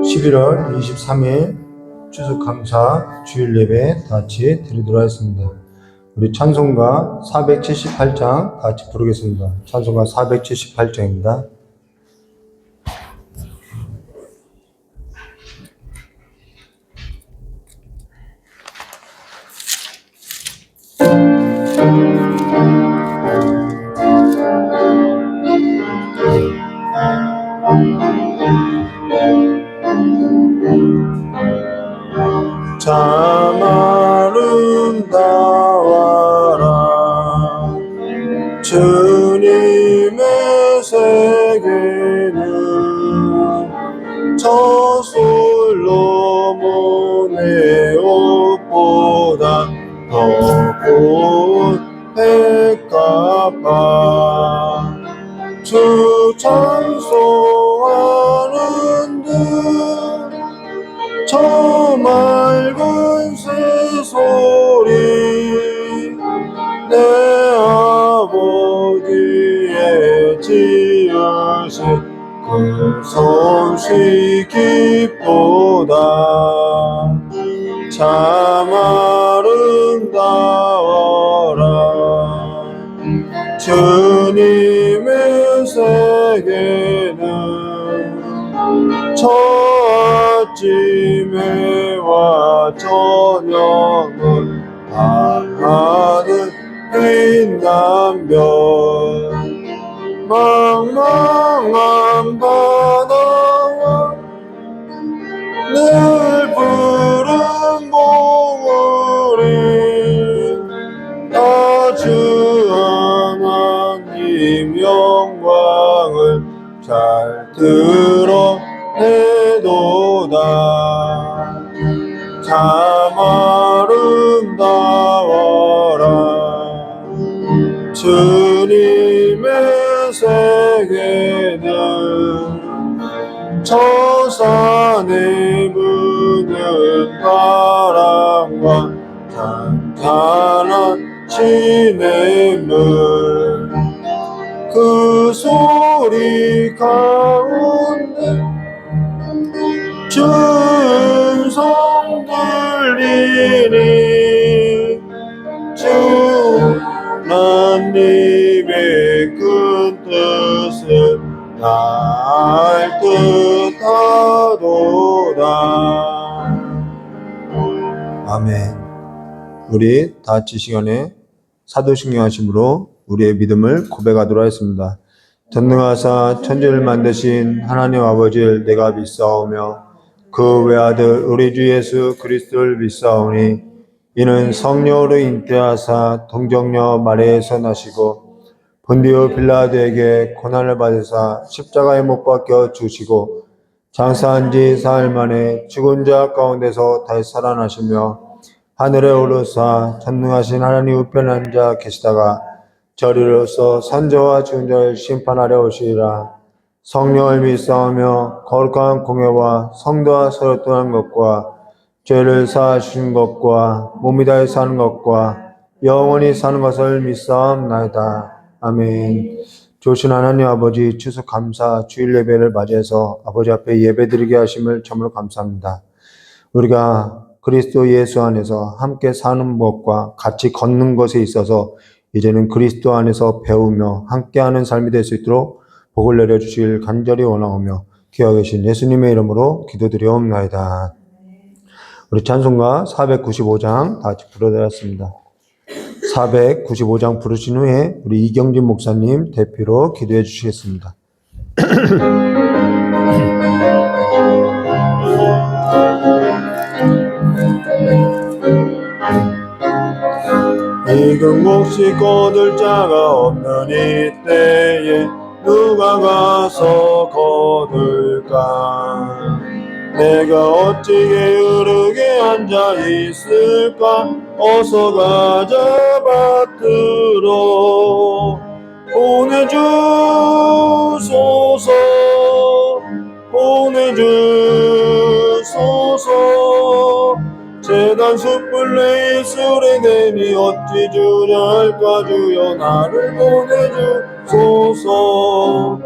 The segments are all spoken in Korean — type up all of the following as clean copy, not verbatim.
(11월 23일) 추수감사 주일 예배 다 같이 드리도록 하겠습니다. 우리 찬송가 478장 다 같이 부르겠습니다. 찬송가 478장입니다. 참 아름다워라 주님의 세계는 저 솔로몬의 옷보다 더 고운 백합화 주 찬송하는 듯 저 맑은 새소리 내 아버지의 지으신 그 솜씨 깊도다 참 아름다워라 주님의 세계는 저 아침에와 저녁을 바라는 빛남별 망망한 바다와 늘 푸른 봉우리 아주 하나님 영광을 잘 드러내도다 참 아름다워라 주님의 세계는 저 산에 부는 바람과 탄탄한 시냇물 그 소리 가운데 주 음성 들리니 주 하나님의 큰 뜻을 다 알 듯하도다. 아멘. 우리 다 같이 시간에 사도신경 하심으로 우리의 믿음을 고백하도록 하겠습니다. 전능하사 천지를 만드신 하나님 아버지를 내가 믿사오며 그 외아들 우리 주 예수 그리스도를 믿사오니 이는 성령으로 잉태하사 동정녀 마리아에서 나시고 본디오 빌라도에게 고난을 받으사 십자가에 못 박혀 죽으시고 장사한 지 사흘 만에 죽은 자 가운데서 다시 살아나시며 하늘에 오르사 전능하신 하나님 우편에 앉아 계시다가 저리로서 산자와 죽은 자를 심판하려 오시리라. 성령을 믿사오며 거룩한 공예와 성도와 서로 떠난 것과 죄를 사하신 것과 몸이 다해 사는 것과 영원히 사는 것을 믿사옵나이다. 아멘. 좋으신 하나님 아버지 추수 감사 주일 예배를 맞이해서 아버지 앞에 예배드리게 하심을 참으로 감사합니다. 우리가 그리스도 예수 안에서 함께 사는 것과 같이 걷는 것에 있어서 이제는 그리스도 안에서 배우며 함께하는 삶이 될 수 있도록 복을 내려주실 간절히 원하오며 기억하 계신 예수님의 이름으로 기도드리옵나이다. 우리 찬송가 495장 다 같이 불러드렸습니다. 495장 부르신 후에 우리 이경진 목사님 대표로 기도해 주시겠습니다. 이금 몫이 거둘 자가 없는 이때에 누가 가서 거둘까? 내가 어찌 게으르게 앉아 있을까? 어서 가자 밭으로 보내주소서 보내주소서 재단 숯불 내 술에 대니 어찌 주려 할까 주여 나를 보내주소서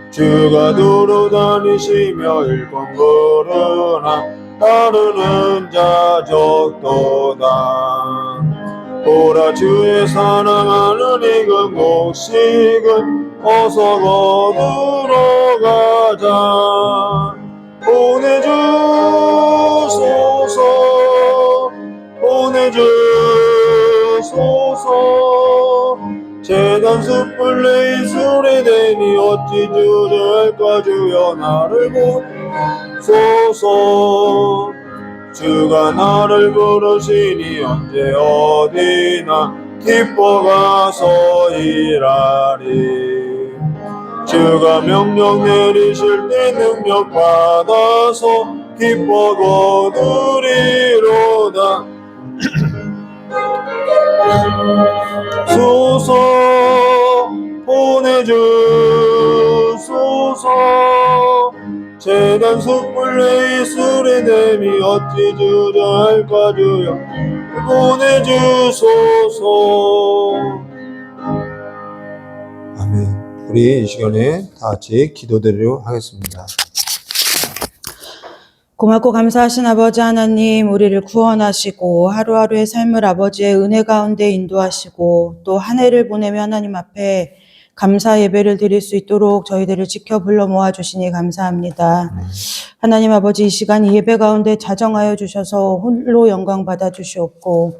주가 두루 다니시며 일권 그러나 따르는 자 적도다 보라 주의 사랑하는 이금 곡식은 어서 거두러 가자 보내주소서 보내주소서 재단 숯불 내 술에 대니 어찌 주려 할까 주여 나를 보소서 주가 나를 부르시니 언제 어디나 기뻐 가서 일하리 주가 명령 내리실 때 능력 받아서 기뻐 거두리로다 소서 보내주소서 재단 숯불 내 술에 대니 어찌 주려 할까 주여 보내주소서. 아멘. 우리 이 시간에 다 같이 기도드리도록 하겠습니다. 고맙고 감사하신 아버지 하나님, 우리를 구원하시고 하루하루의 삶을 아버지의 은혜 가운데 인도하시고 또 한 해를 보내며 하나님 앞에 감사 예배를 드릴 수 있도록 저희들을 지켜 불러 모아주시니 감사합니다. 하나님 아버지, 이 시간 이 예배 가운데 자정하여 주셔서 홀로 영광 받아주시옵고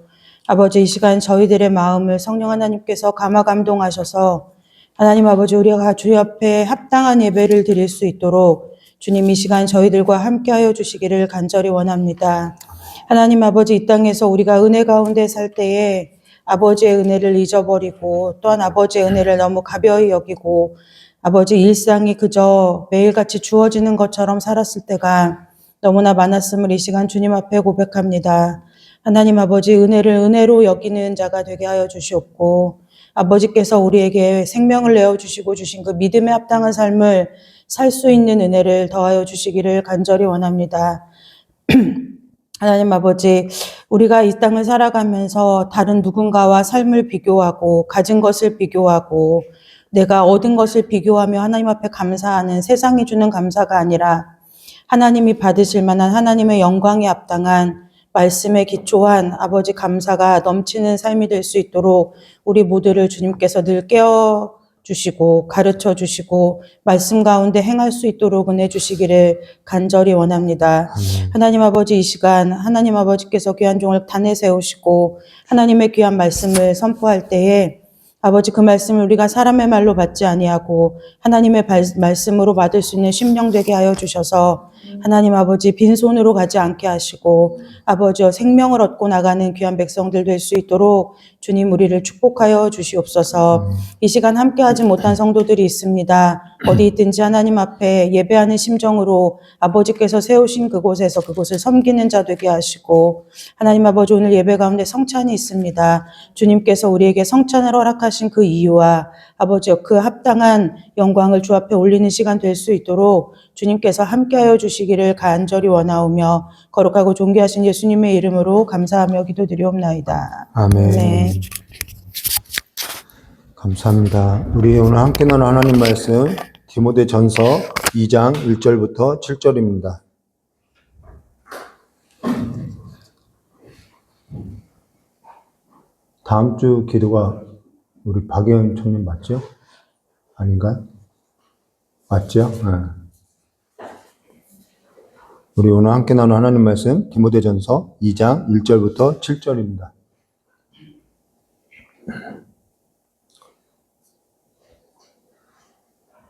아버지, 이 시간 저희들의 마음을 성령 하나님께서 감화 감동하셔서 하나님 아버지, 우리가 주 앞에 합당한 예배를 드릴 수 있도록 주님 이 시간 저희들과 함께하여 주시기를 간절히 원합니다. 하나님 아버지, 이 땅에서 우리가 은혜 가운데 살 때에 아버지의 은혜를 잊어버리고 또한 아버지의 은혜를 너무 가벼이 여기고 아버지 일상이 그저 매일같이 주어지는 것처럼 살았을 때가 너무나 많았음을 이 시간 주님 앞에 고백합니다. 하나님 아버지, 은혜를 은혜로 여기는 자가 되게 하여 주시옵고 아버지께서 우리에게 생명을 내어주시고 주신 그 믿음에 합당한 삶을 살 수 있는 은혜를 더하여 주시기를 간절히 원합니다. 하나님 아버지, 우리가 이 땅을 살아가면서 다른 누군가와 삶을 비교하고 가진 것을 비교하고 내가 얻은 것을 비교하며 하나님 앞에 감사하는 세상이 주는 감사가 아니라 하나님이 받으실 만한 하나님의 영광에 합당한 말씀에 기초한 아버지 감사가 넘치는 삶이 될 수 있도록 우리 모두를 주님께서 늘 깨워주시고 가르쳐주시고 말씀 가운데 행할 수 있도록 은혜 주시기를 간절히 원합니다. 하나님 아버지, 이 시간 하나님 아버지께서 귀한 종을 단에 세우시고 하나님의 귀한 말씀을 선포할 때에 아버지, 그 말씀을 우리가 사람의 말로 받지 아니하고 하나님의 말씀으로 받을 수 있는 심령 되게 하여 주셔서 하나님 아버지, 빈손으로 가지 않게 하시고 아버지여 생명을 얻고 나가는 귀한 백성들 될 수 있도록 주님 우리를 축복하여 주시옵소서. 이 시간 함께하지 못한 성도들이 있습니다. 어디 있든지 하나님 앞에 예배하는 심정으로 아버지께서 세우신 그곳에서 그곳을 섬기는 자 되게 하시고 하나님 아버지, 오늘 예배 가운데 성찬이 있습니다. 주님께서 우리에게 성찬을 허락하신 그 이유와 아버지여 그 합당한 영광을 주 앞에 올리는 시간 될 수 있도록 주님께서 함께하여 주시기를 간절히 원하오며 거룩하고 존귀하신 예수님의 이름으로 감사하며 기도드리옵나이다. 아멘. 네. 감사합니다. 우리 오늘 함께 나눈 하나님 말씀 디모데전서 2장 1절부터 7절입니다. 다음 주 기도가 우리 박예은 총님 맞죠? 아닌가요? 맞죠? 네. 우리 오늘 함께 나눈 하나님 말씀 디모데전서 2장 1절부터 7절입니다.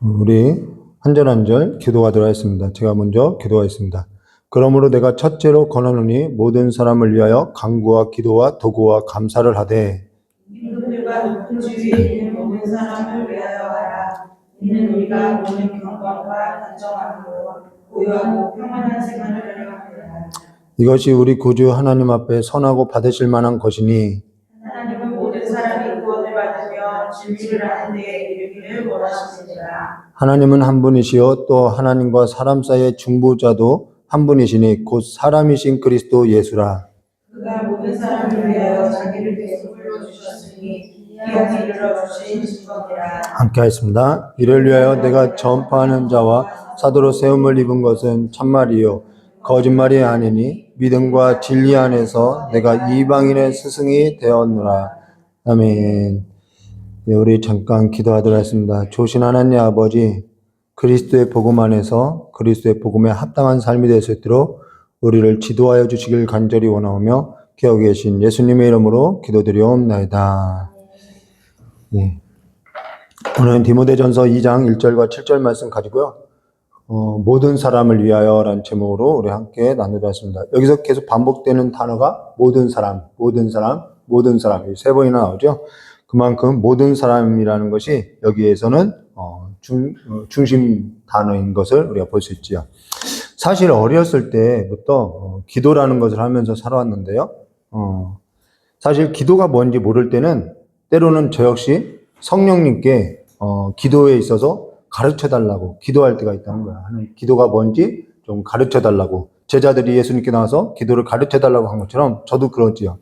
우리 한 절 한 절 기도하도록 하겠습니다. 제가 먼저 기도하겠습니다. 그러므로 내가 첫째로 권하노니 모든 사람을 위하여 간구와 기도와 도구와 감사를 하되 믿음들과 높은 지위에 있는 모든 사람을 위하여 하라. 이는 우리가 모든 경건과 단정함으로 고요하고 평안한 생활을 하려 함이라. 이것이 우리 구주 하나님 앞에 선하고 받으실 만한 것이니 하나님은 모든 사람이 구원을 받으며 진리를 아는 데에 이르기를 원하십니다. 하나님은 한 분이시요 또 하나님과 사람 사이의 중보자도 한 분이시니 곧 사람이신 그리스도 예수라. 그가 모든 사람을 위하여 자기를 배속으로 주셨으니 이어서 이르러 주신 증거니라. 함께 하겠습니다. 이를 위하여 내가 전파하는 자와 사도로 세움을 입은 것은 참말이요 거짓말이 아니니 믿음과 진리 안에서 내가 이방인의 스승이 되었노라. 아멘. 네, 우리 잠깐 기도하도록 하겠습니다. 조신 하나님 아버지, 그리스도의 복음 안에서 그리스도의 복음에 합당한 삶이 될 수 있도록 우리를 지도하여 주시길 간절히 원하오며 기억하 계신 예수님의 이름으로 기도드리옵나이다. 네. 오늘은 디모데전서 2장 1절과 7절 말씀 가지고요. 모든 사람을 위하여 라는 제목으로 우리 함께 나누려 했습니다. 여기서 계속 반복되는 단어가 모든 사람, 모든 사람, 모든 사람, 세 번이나 나오죠. 그만큼 모든 사람이라는 것이 여기에서는 중심 단어인 것을 우리가 볼 수 있지요. 사실 어렸을 때부터 기도라는 것을 하면서 살아왔는데요. 사실 기도가 뭔지 모를 때는 때로는 저 역시 성령님께 기도에 있어서 가르쳐달라고 기도할 때가 있다는 거야. 기도가 뭔지 좀 가르쳐달라고. 제자들이 예수님께 나와서 기도를 가르쳐달라고 한 것처럼 저도 그러지요.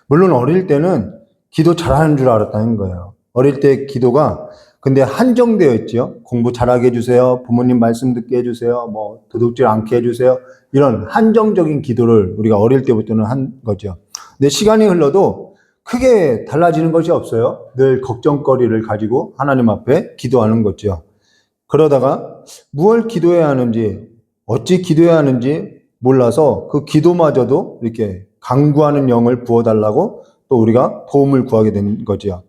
물론 어릴 때는 기도 잘하는 줄 알았다는 거예요. 어릴 때 기도가 근데 한정되어 있죠. 공부 잘하게 해주세요. 부모님 말씀 듣게 해주세요. 뭐 도둑질 않게 해주세요. 이런 한정적인 기도를 우리가 어릴 때부터는 한 거죠. 근데 시간이 흘러도 크게 달라지는 것이 없어요. 늘 걱정거리를 가지고 하나님 앞에 기도하는 거죠. 그러다가 무엇을 기도해야 하는지, 어찌 기도해야 하는지 몰라서 그 기도마저도 이렇게 간구하는 영을 부어달라고 또 우리가 도움을 구하게 된 거죠.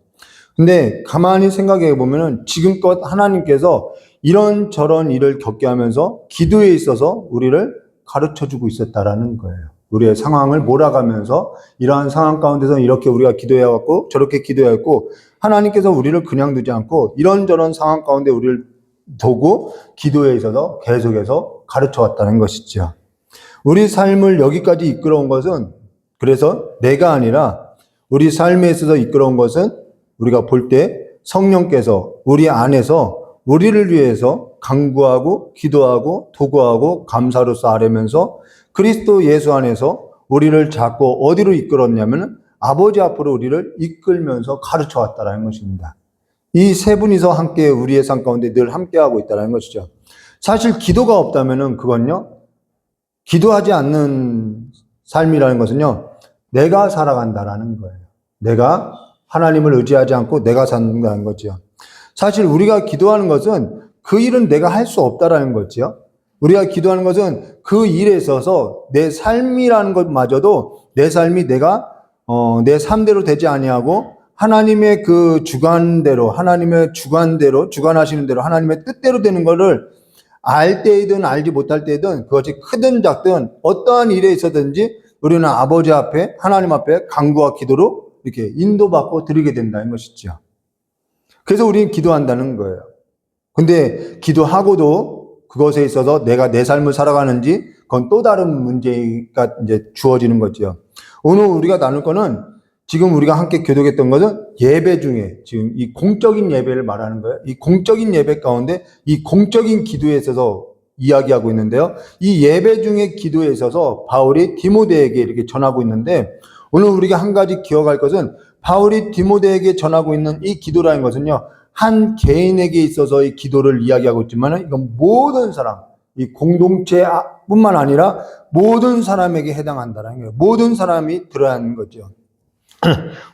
근데 가만히 생각해 보면은 지금껏 하나님께서 이런저런 일을 겪게 하면서 기도에 있어서 우리를 가르쳐 주고 있었다라는 거예요. 우리의 상황을 몰아가면서 이러한 상황 가운데서 이렇게 우리가 기도해왔고 저렇게 기도해왔고 하나님께서 우리를 그냥 두지 않고 이런저런 상황 가운데 우리를 두고 기도에 있어서 계속해서 가르쳐 왔다는 것이죠. 우리 삶을 여기까지 이끌어온 것은 그래서 내가 아니라 우리 삶에 있어서 이끌어온 것은 우리가 볼 때 성령께서 우리 안에서 우리를 위해서 간구하고 기도하고 도구하고 감사로서 아뢰면서 그리스도 예수 안에서 우리를 자꾸 어디로 이끌었냐면 아버지 앞으로 우리를 이끌면서 가르쳐 왔다는 것입니다. 이 세 분이서 함께 우리의 삶 가운데 늘 함께하고 있다는 것이죠. 사실 기도가 없다면 그건요. 기도하지 않는 삶이라는 것은요. 내가 살아간다라는 거예요. 내가 하나님을 의지하지 않고 내가 산다는 거죠. 사실 우리가 기도하는 것은 그 일은 내가 할 수 없다라는 거죠. 우리가 기도하는 것은 그 일에 있어서 내 삶이라는 것마저도 내 삶이 내가 내 삶대로 되지 아니하고 하나님의 그 주관대로 하나님의 주관대로 주관하시는 대로 하나님의 뜻대로 되는 것을 알 때이든 알지 못할 때이든 그것이 크든 작든 어떠한 일에 있어든지 우리는 아버지 앞에 하나님 앞에 간구와 기도로 이렇게 인도받고 드리게 된다는 것이죠. 그래서 우리는 기도한다는 거예요. 근데 기도하고도 그것에 있어서 내가 내 삶을 살아가는지 그건 또 다른 문제가 이제 주어지는 거죠. 오늘 우리가 나눌 거는 지금 우리가 함께 교독했던 것은 예배 중에 지금 이 공적인 예배를 말하는 거예요. 이 공적인 예배 가운데 이 공적인 기도에 있어서 이야기하고 있는데요. 이 예배 중에 기도에 있어서 바울이 디모데에게 이렇게 전하고 있는데 오늘 우리가 한 가지 기억할 것은 바울이 디모데에게 전하고 있는 이 기도라는 것은요. 한 개인에게 있어서 이 기도를 이야기하고 있지만 이건 모든 사람, 이 공동체뿐만 아니라 모든 사람에게 해당한다는 거예요. 모든 사람이 들어야 하는 거죠.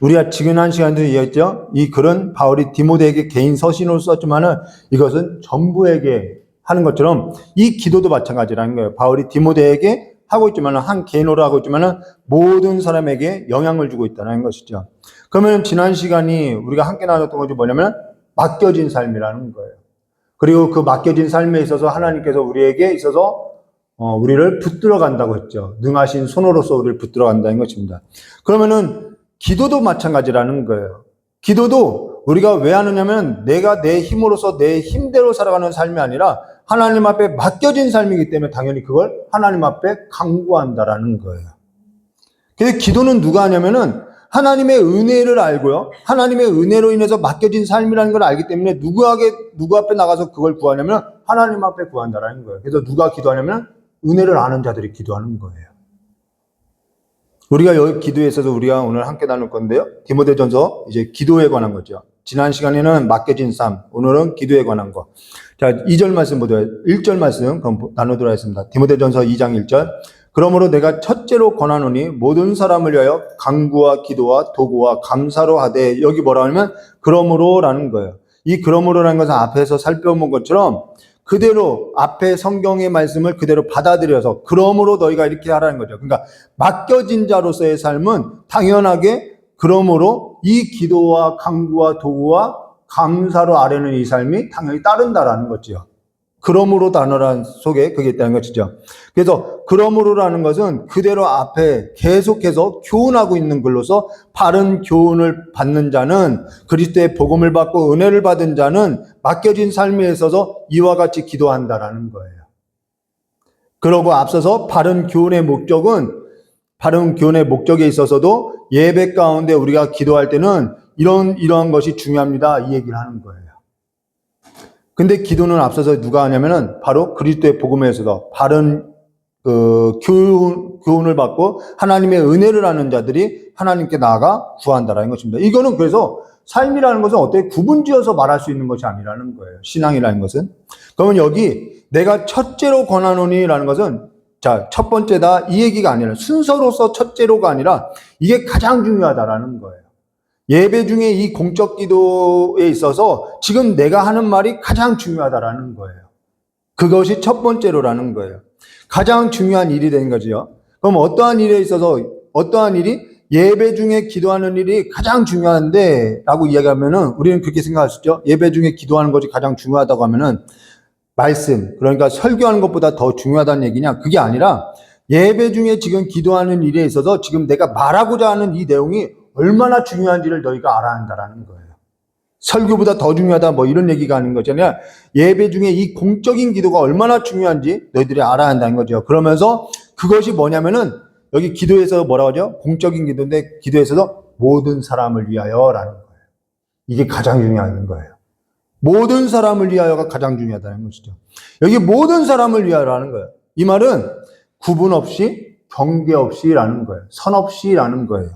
우리가 지난 시간에도 얘기했죠. 이 글은 바울이 디모데에게 개인 서신으로 썼지만은 이것은 전부에게 하는 것처럼 이 기도도 마찬가지라는 거예요. 바울이 디모데에게 하고 있지만은 한 개인으로 하고 있지만은 모든 사람에게 영향을 주고 있다는 것이죠. 그러면 지난 시간이 우리가 함께 나눴던 것이 뭐냐면 맡겨진 삶이라는 거예요. 그리고 그 맡겨진 삶에 있어서 하나님께서 우리에게 있어서 우리를 붙들어 간다고 했죠. 능하신 손으로서 우리를 붙들어 간다는 것입니다. 그러면은 기도도 마찬가지라는 거예요. 기도도 우리가 왜 하느냐면 내가 내 힘으로서 내 힘대로 살아가는 삶이 아니라 하나님 앞에 맡겨진 삶이기 때문에 당연히 그걸 하나님 앞에 간구한다라는 거예요. 그래서 기도는 누가 하냐면은 하나님의 은혜를 알고요. 하나님의 은혜로 인해서 맡겨진 삶이라는 걸 알기 때문에 누구 앞에 나가서 그걸 구하냐면 하나님 앞에 구한다라는 거예요. 그래서 누가 기도하냐면 은혜를 아는 자들이 기도하는 거예요. 우리가 여기 기도에 있어서 우리가 오늘 함께 나눌 건데요. 디모데전서 이제 기도에 관한 거죠. 지난 시간에는 맡겨진 삶, 오늘은 기도에 관한 거. 자, 2절 말씀 보도록 1절 말씀 나누도록 하겠습니다. 디모데전서 2장 1절. 그러므로 내가 첫째로 권하노니 모든 사람을 위하여 간구와 기도와 도구와 감사로 하되, 여기 뭐라 하냐면 그러므로라는 거예요. 이 그러므로라는 것은 앞에서 살펴본 것처럼 그대로 앞에 성경의 말씀을 그대로 받아들여서 그러므로 너희가 이렇게 하라는 거죠. 그러니까 맡겨진 자로서의 삶은 당연하게 그러므로 이 기도와 간구와 도구와 감사로 아뢰는 이 삶이 당연히 따른다라는 거죠. 그러므로 단어란 속에 그게 있다는 것이죠. 그래서 그러므로라는 것은 그대로 앞에 계속해서 교훈하고 있는 글로서 바른 교훈을 받는 자는, 그리스도의 복음을 받고 은혜를 받은 자는 맡겨진 삶에 있어서 이와 같이 기도한다라는 거예요. 그러고 앞서서 바른 교훈의 목적에 있어서도 예배 가운데 우리가 기도할 때는 이러한 것이 중요합니다, 이 얘기를 하는 거예요. 근데 기도는 앞서서 누가 하냐면은 바로 그리스도의 복음에서도 바른 교훈을 받고 하나님의 은혜를 아는 자들이 하나님께 나아가 구한다라는 것입니다. 이거는 그래서 삶이라는 것은 어떻게 구분지어서 말할 수 있는 것이 아니라는 거예요. 신앙이라는 것은. 그러면 여기 내가 첫째로 권하노니라는 것은, 자, 첫 번째다 이 얘기가 아니라 순서로서 첫째로가 아니라 이게 가장 중요하다라는 거예요. 예배 중에 이 공적 기도에 있어서 지금 내가 하는 말이 가장 중요하다라는 거예요. 그것이 첫 번째로라는 거예요. 가장 중요한 일이 되는 거죠. 그럼 어떠한 일에 있어서 어떠한 일이 예배 중에 기도하는 일이 가장 중요한데 라고 이야기하면은 우리는 그렇게 생각할 수 있죠. 예배 중에 기도하는 것이 가장 중요하다고 하면은 말씀, 그러니까 설교하는 것보다 더 중요하다는 얘기냐? 그게 아니라 예배 중에 지금 기도하는 일에 있어서 지금 내가 말하고자 하는 이 내용이 얼마나 중요한지를 너희가 알아야 한다라는 거예요. 설교보다 더 중요하다 뭐 이런 얘기가 아닌 거잖아요. 예배 중에 이 공적인 기도가 얼마나 중요한지 너희들이 알아야 한다는 거죠. 그러면서 그것이 뭐냐면은 여기 기도에서 뭐라고 하죠? 공적인 기도인데 기도에서도 모든 사람을 위하여라는 거예요. 이게 가장 중요한 거예요. 모든 사람을 위하여가 가장 중요하다는 것이죠. 여기 모든 사람을 위하여라는 거예요. 이 말은 구분 없이, 경계 없이라는 거예요. 선 없이라는 거예요.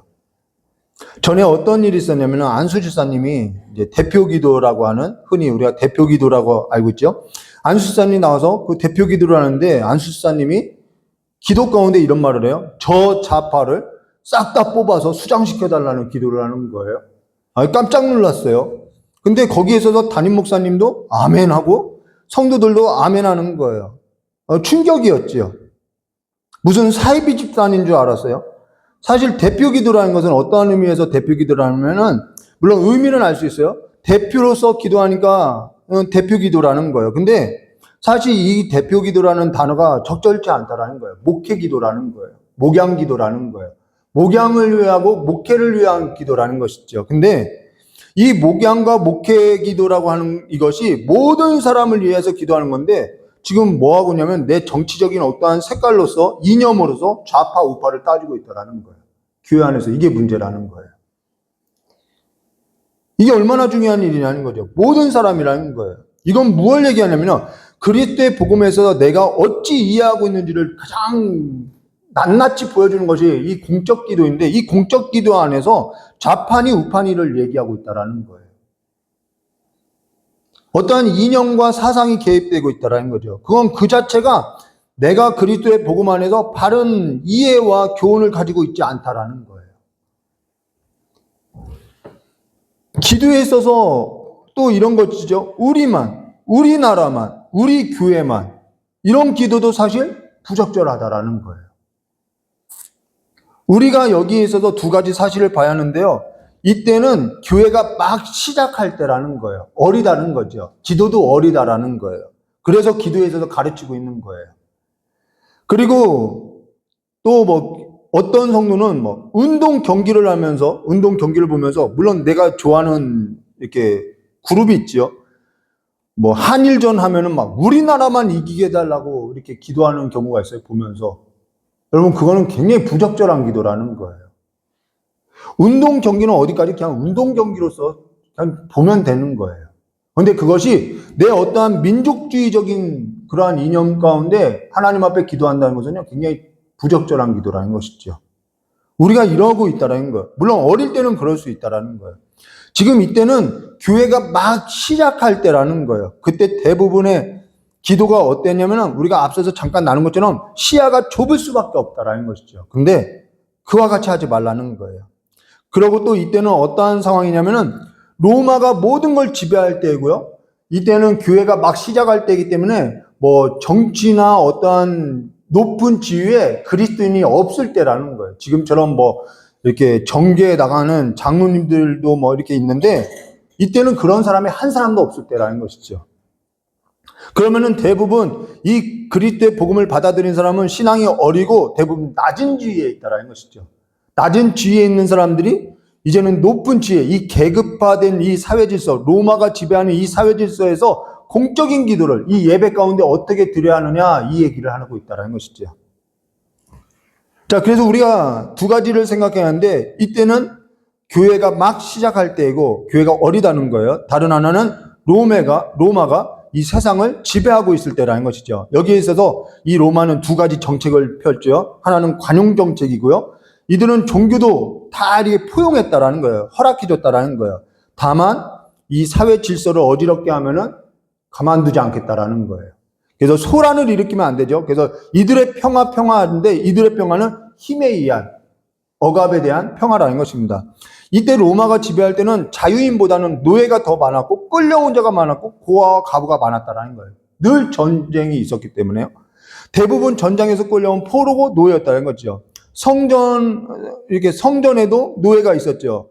전에 어떤 일이 있었냐면 안수 집사님이 이제 대표 기도라고 하는, 흔히 우리가 대표 기도라고 알고 있죠. 안수 집사님이 나와서 그 대표 기도를 하는데 안수 집사님이 기도 가운데 이런 말을 해요. 저 좌파를 싹 다 뽑아서 수장시켜달라는 기도를 하는 거예요. 깜짝 놀랐어요. 근데 거기에서도 담임 목사님도 아멘 하고 성도들도 아멘 하는 거예요. 충격이었죠. 무슨 사이비 집단인 줄 알았어요. 사실 대표 기도라는 것은 어떠한 의미에서 대표 기도라면은, 물론 의미는 알 수 있어요. 대표로서 기도하니까 대표 기도라는 거예요. 근데 사실 이 대표 기도라는 단어가 적절치 않다라는 거예요. 목회 기도라는 거예요. 목양 기도라는 거예요. 목양을 위하고 목회를 위한 기도라는 것이죠. 근데 이 목양과 목회 기도라고 하는 이것이 모든 사람을 위해서 기도하는 건데, 지금 뭐 하고 있냐면 내 정치적인 어떠한 색깔로서, 이념으로서 좌파 우파를 따지고 있다라는 거예요. 교회 안에서 이게 문제라는 거예요. 이게 얼마나 중요한 일이냐는 거죠. 모든 사람이라는 거예요. 이건 무엇을 얘기하냐면요, 그리스도의 복음에서 내가 어찌 이해하고 있는지를 가장 낱낱이 보여주는 것이 이 공적 기도인데, 이 공적 기도 안에서 좌파니 우파니를 얘기하고 있다라는 거예요. 어떠한 이념과 사상이 개입되고 있다는 거죠. 그건 그 자체가 내가 그리스도의 복음 안에서 바른 이해와 교훈을 가지고 있지 않다라는 거예요. 기도에 있어서 또 이런 것이죠. 우리만, 우리나라만, 우리 교회만, 이런 기도도 사실 부적절하다라는 거예요. 우리가 여기에 있어서 두 가지 사실을 봐야 하는데요. 이때는 교회가 막 시작할 때라는 거예요. 어리다는 거죠. 기도도 어리다라는 거예요. 그래서 기도에 있어서 가르치고 있는 거예요. 그리고 또 뭐 어떤 성도는 뭐 운동 경기를 보면서, 물론 내가 좋아하는 이렇게 그룹이 있죠. 뭐 한일전 하면은 막 우리나라만 이기게 해달라고 이렇게 기도하는 경우가 있어요, 보면서. 여러분, 그거는 굉장히 부적절한 기도라는 거예요. 운동 경기는 어디까지 그냥 운동 경기로서 그냥 보면 되는 거예요. 그런데 그것이 내 어떠한 민족주의적인 그러한 이념 가운데 하나님 앞에 기도한다는 것은요, 굉장히 부적절한 기도라는 것이죠. 우리가 이러고 있다라는 거예요. 물론 어릴 때는 그럴 수 있다라는 거예요. 지금 이때는 교회가 막 시작할 때라는 거예요. 그때 대부분의 기도가 어땠냐면 우리가 앞서서 잠깐 나눈 것처럼 시야가 좁을 수밖에 없다라는 것이죠. 근데 그와 같이 하지 말라는 거예요. 그리고 또 이때는 어떠한 상황이냐면은 로마가 모든 걸 지배할 때고요. 이때는 교회가 막 시작할 때이기 때문에 뭐 정치나 어떠한 높은 지위에 그리스도인이 없을 때라는 거예요. 지금처럼 뭐 이렇게 정계에 나가는 장로님들도 뭐 이렇게 있는데 이때는 그런 사람이 한 사람도 없을 때라는 것이죠. 그러면은 대부분 이 그리스도의 복음을 받아들인 사람은 신앙이 어리고 대부분 낮은 지위에 있다라는 것이죠. 낮은 지위에 있는 사람들이 이제는 높은 지위, 이 계급화된 이 사회 질서, 로마가 지배하는 이 사회 질서에서 공적인 기도를 이 예배 가운데 어떻게 드려야 하느냐, 이 얘기를 하고 있다는 것이죠. 자, 그래서 우리가 두 가지를 생각해야 하는데 이때는 교회가 막 시작할 때이고 교회가 어리다는 거예요. 다른 하나는 로마가 이 세상을 지배하고 있을 때라는 것이죠. 여기에 있어서 이 로마는 두 가지 정책을 펼쳐요. 하나는 관용 정책이고요. 이들은 종교도 다 이렇게 포용했다라는 거예요. 허락해줬다라는 거예요. 다만 이 사회 질서를 어지럽게 하면은 가만두지 않겠다라는 거예요. 그래서 소란을 일으키면 안 되죠. 그래서 이들의 평화인데 이들의 평화는 힘에 의한 억압에 대한 평화라는 것입니다. 이때 로마가 지배할 때는 자유인보다는 노예가 더 많았고 끌려온 자가 많았고 고아와 과부가 많았다라는 거예요. 늘 전쟁이 있었기 때문에요. 대부분 전장에서 끌려온 포로고 노예였다는 거죠. 성전에도 노예가 있었죠.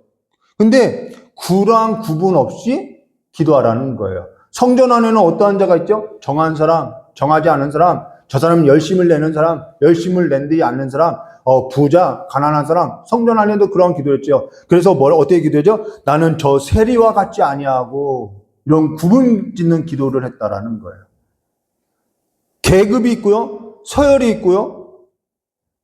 근데 그러한 구분 없이 기도하라는 거예요. 성전 안에는 어떠한 자가 있죠? 정한 사람, 정하지 않은 사람, 저 사람은 열심을 내는 사람, 열심을 내지 않는 사람, 부자, 가난한 사람, 성전 안에도 그런 기도했죠. 그래서 어떻게 기도했죠? 나는 저 세리와 같지 아니하고 이런 구분 짓는 기도를 했다라는 거예요. 계급이 있고요, 서열이 있고요.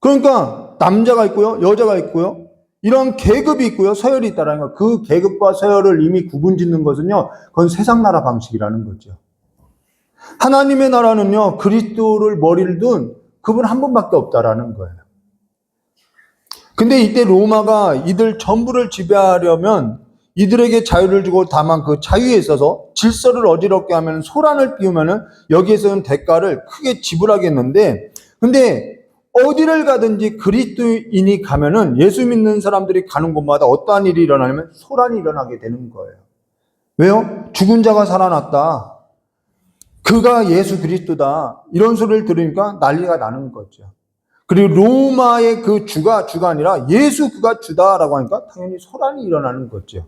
그러니까 남자가 있고요, 여자가 있고요. 이런 계급이 있고요, 서열이 있다라는 거. 그 계급과 서열을 이미 구분 짓는 것은요, 그건 세상 나라 방식이라는 거죠. 하나님의 나라는요, 그리스도를 머리를 둔 그분 한 분밖에 없다라는 거예요. 근데 이때 로마가 이들 전부를 지배하려면 이들에게 자유를 주고 다만 그 자유에 있어서 질서를 어지럽게 하면 소란을 피우면은 여기에서는 대가를 크게 지불하겠는데, 근데 어디를 가든지 그리스도인이 가면은 예수 믿는 사람들이 가는 곳마다 어떠한 일이 일어나냐면 소란이 일어나게 되는 거예요. 왜요? 죽은 자가 살아났다. 그가 예수 그리스도다. 이런 소리를 들으니까 난리가 나는 거죠. 그리고 로마의 그 주가 아니라 예수 그가 주다라고 하니까 당연히 소란이 일어나는 거죠.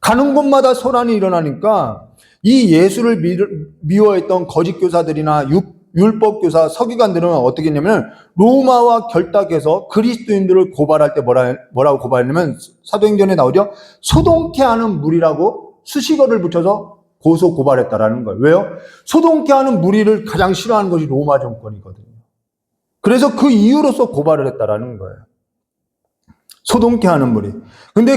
가는 곳마다 소란이 일어나니까 이 예수를 미워했던 거짓 교사들이나 율법 교사, 서기관들은 어떻게 했냐면 로마와 결탁해서 그리스도인들을 고발할 때 뭐라고 고발했냐면 사도행전에 나오죠. 소동케 하는 무리라고 수식어를 붙여서 고소 고발했다라는 거예요. 왜요? 소동케 하는 무리를 가장 싫어하는 것이 로마 정권이거든요. 그래서 그 이유로서 고발을 했다라는 거예요. 소동케 하는 무리. 근데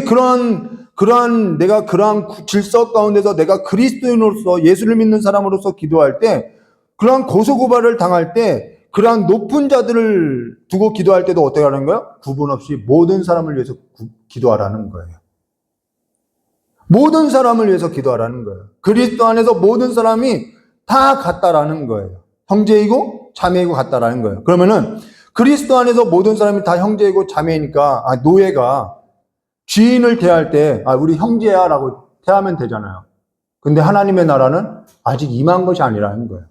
내가 그러한 질서 가운데서 내가 그리스도인으로서 예수를 믿는 사람으로서 기도할 때 그러한 고소고발을 당할 때 그러한 높은 자들을 두고 기도할 때도 어떻게 하는 거예요? 구분 없이 모든 사람을 위해서 기도하라는 거예요. 모든 사람을 위해서 기도하라는 거예요. 그리스도 안에서 모든 사람이 다 같다라는 거예요. 형제이고 자매이고 같다라는 거예요. 그러면은 그리스도 안에서 모든 사람이 다 형제이고 자매이니까 노예가 주인을 대할 때 우리 형제야 라고 대하면 되잖아요. 근데 하나님의 나라는 아직 임한 것이 아니라는 거예요.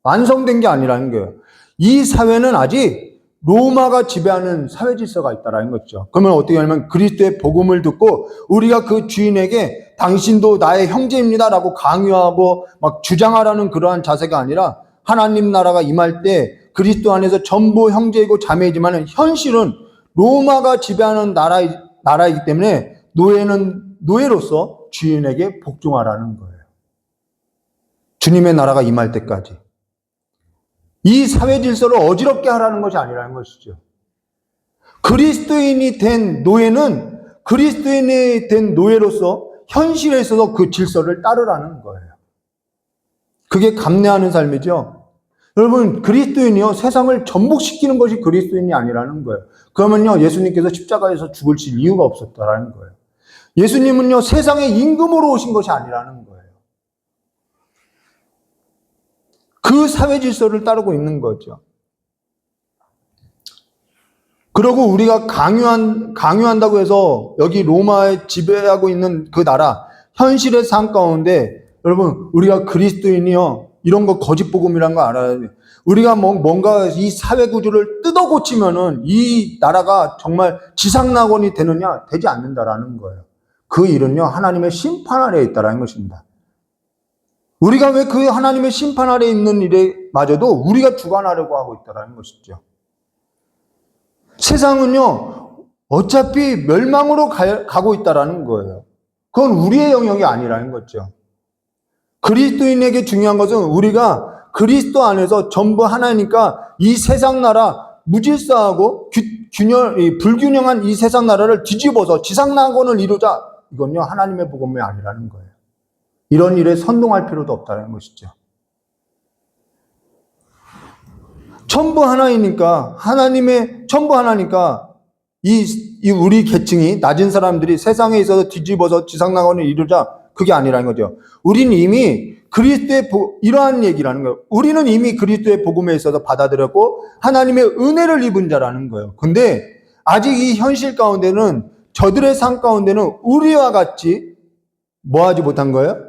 완성된 게 아니라는 거예요. 이 사회는 아직 로마가 지배하는 사회 질서가 있다라는 거죠. 그러면 어떻게 하냐면 그리스도의 복음을 듣고 우리가 그 주인에게 당신도 나의 형제입니다 라고 강요하고 막 주장하라는 그러한 자세가 아니라 하나님 나라가 임할 때 그리스도 안에서 전부 형제이고 자매이지만 현실은 로마가 지배하는 나라이기 때문에 노예는 노예로서 주인에게 복종하라는 거예요. 주님의 나라가 임할 때까지. 이 사회 질서를 어지럽게 하라는 것이 아니라는 것이죠. 그리스도인이 된 노예는 그리스도인이 된 노예로서 현실에 있어서 그 질서를 따르라는 거예요. 그게 감내하는 삶이죠. 여러분, 그리스도인이요, 세상을 전복시키는 것이 그리스도인이 아니라는 거예요. 그러면요, 예수님께서 십자가에서 죽으실 이유가 없었다라는 거예요. 예수님은요, 세상의 임금으로 오신 것이 아니라는 거예요. 그 사회 질서를 따르고 있는 거죠. 그리고 우리가 강요한다고 해서 여기 로마에 지배하고 있는 그 나라, 현실의 삶 가운데 여러분, 우리가 그리스도인이요, 이런 거 거짓 복음이란 거 알아야 돼요. 우리가 뭔가 이 사회 구조를 뜯어 고치면은 이 나라가 정말 지상낙원이 되느냐? 되지 않는다라는 거예요. 그 일은요, 하나님의 심판 아래에 있다라는 것입니다. 우리가 왜 그 하나님의 심판 아래에 있는 일에 마저도 우리가 주관하려고 하고 있다라는 것이죠. 세상은요, 어차피 멸망으로 가고 있다라는 거예요. 그건 우리의 영역이 아니라는 거죠. 그리스도인에게 중요한 것은 우리가 그리스도 안에서 전부 하나니까 이 세상 나라 무질서하고 불균형한 이 세상 나라를 뒤집어서 지상낙원을 이루자. 이건요, 하나님의 복음이 아니라는 거예요. 이런 일에 선동할 필요도 없다는 것이죠. 전부 하나이니까, 전부 하나니까, 이 우리 계층이, 낮은 사람들이 세상에 있어서 뒤집어서 지상낙원을 이루자, 그게 아니라는 거죠. 우리는 이미 그리스도의, 이러한 얘기라는 거예요. 우리는 이미 그리스도의 복음에 있어서 받아들였고, 하나님의 은혜를 입은 자라는 거예요. 근데, 아직 이 현실 가운데는, 저들의 삶 가운데는 우리와 같이, 뭐 하지 못한 거예요?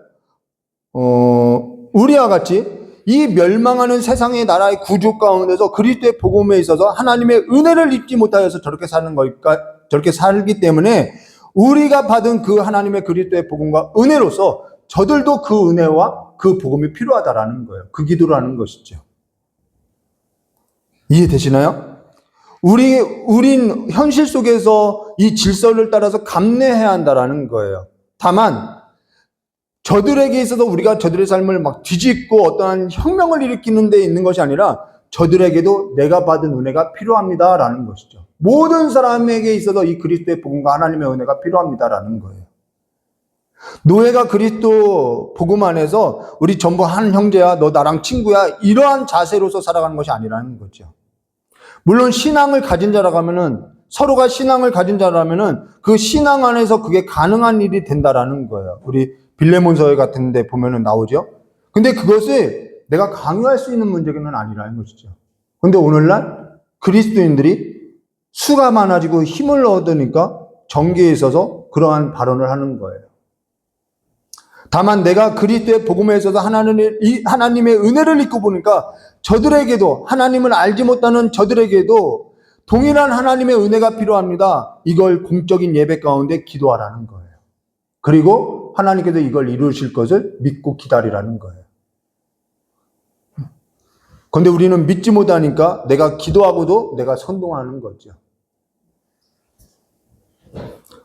우리와 같이, 이 멸망하는 세상의 나라의 구조 가운데서 그리스도의 복음에 있어서 하나님의 은혜를 입지 못하여서 저렇게 사는 걸까? 저렇게 살기 때문에 우리가 받은 그 하나님의 그리스도의 복음과 은혜로서 저들도 그 은혜와 그 복음이 필요하다라는 거예요. 그 기도라는 것이죠. 이해되시나요? 우린 현실 속에서 이 질서를 따라서 감내해야 한다라는 거예요. 다만 저들에게 있어서 우리가 저들의 삶을 막 뒤집고 어떠한 혁명을 일으키는 데 있는 것이 아니라 저들에게도 내가 받은 은혜가 필요합니다라는 것이죠. 모든 사람에게 있어서 이 그리스도의 복음과 하나님의 은혜가 필요합니다라는 거예요. 노예가 그리스도 복음 안에서 우리 전부 한 형제야, 너 나랑 친구야, 이러한 자세로서 살아가는 것이 아니라는 거죠. 물론 신앙을 가진 자라면은, 서로가 신앙을 가진 자라면은 그 신앙 안에서 그게 가능한 일이 된다라는 거예요. 우리 빌레몬서 같은 데 보면은 나오죠. 근데 그것을 내가 강요할 수 있는 문제는 아니라는 것이죠. 근데 오늘날 그리스도인들이 수가 많아지고 힘을 얻으니까 정계에 있어서 그러한 발언을 하는 거예요. 다만 내가 그리스도의 복음에 있어서 하나님의 은혜를 입고 보니까 저들에게도, 하나님을 알지 못하는 저들에게도 동일한 하나님의 은혜가 필요합니다. 이걸 공적인 예배 가운데 기도하라는 거예요. 그리고 하나님께서 이걸 이루실 것을 믿고 기다리라는 거예요. 그런데 우리는 믿지 못하니까 내가 기도하고도 내가 선동하는 거죠.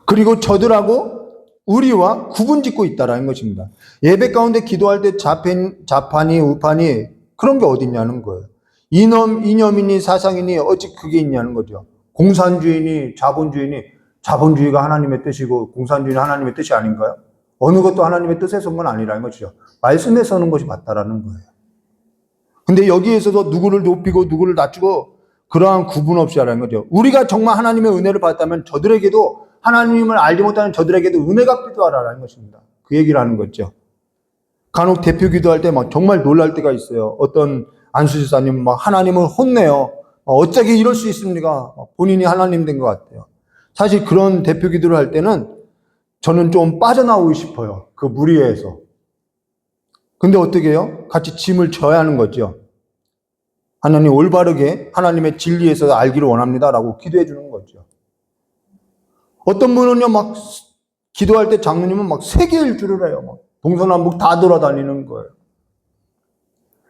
그리고 저들하고 우리와 구분짓고 있다라는 것입니다. 예배 가운데 기도할 때 좌판이 우판이 그런 게 어디 있냐는 거예요. 이념이니 사상이니 어찌 그게 있냐는 거죠. 공산주의니 자본주의가 하나님의 뜻이고 공산주의는 하나님의 뜻이 아닌가요? 어느 것도 하나님의 뜻에 선 건 아니라는 것이죠. 말씀에 서는 것이 맞다라는 거예요. 근데 여기에서도 누구를 높이고 누구를 낮추고 그러한 구분 없이 하라는 거죠. 우리가 정말 하나님의 은혜를 받았다면 저들에게도, 하나님을 알지 못하는 저들에게도 은혜가 필요하라는 것입니다. 그 얘기를 하는 거죠. 간혹 대표 기도할 때 막 정말 놀랄 때가 있어요. 어떤 안수지사님 막 하나님을 혼내요. 어떻게 이럴 수 있습니까? 본인이 하나님 된 것 같아요. 사실 그런 대표 기도를 할 때는 저는 좀 빠져나오고 싶어요. 그 무리에서. 근데 어떻게 해요? 같이 짐을 져야 하는 거죠. 하나님 올바르게 하나님의 진리에서 알기를 원합니다라고 기도해 주는 거죠. 어떤 분은요, 막 기도할 때 장로님은 막 세계 일주를 해요. 막 동서남북 다 돌아다니는 거예요.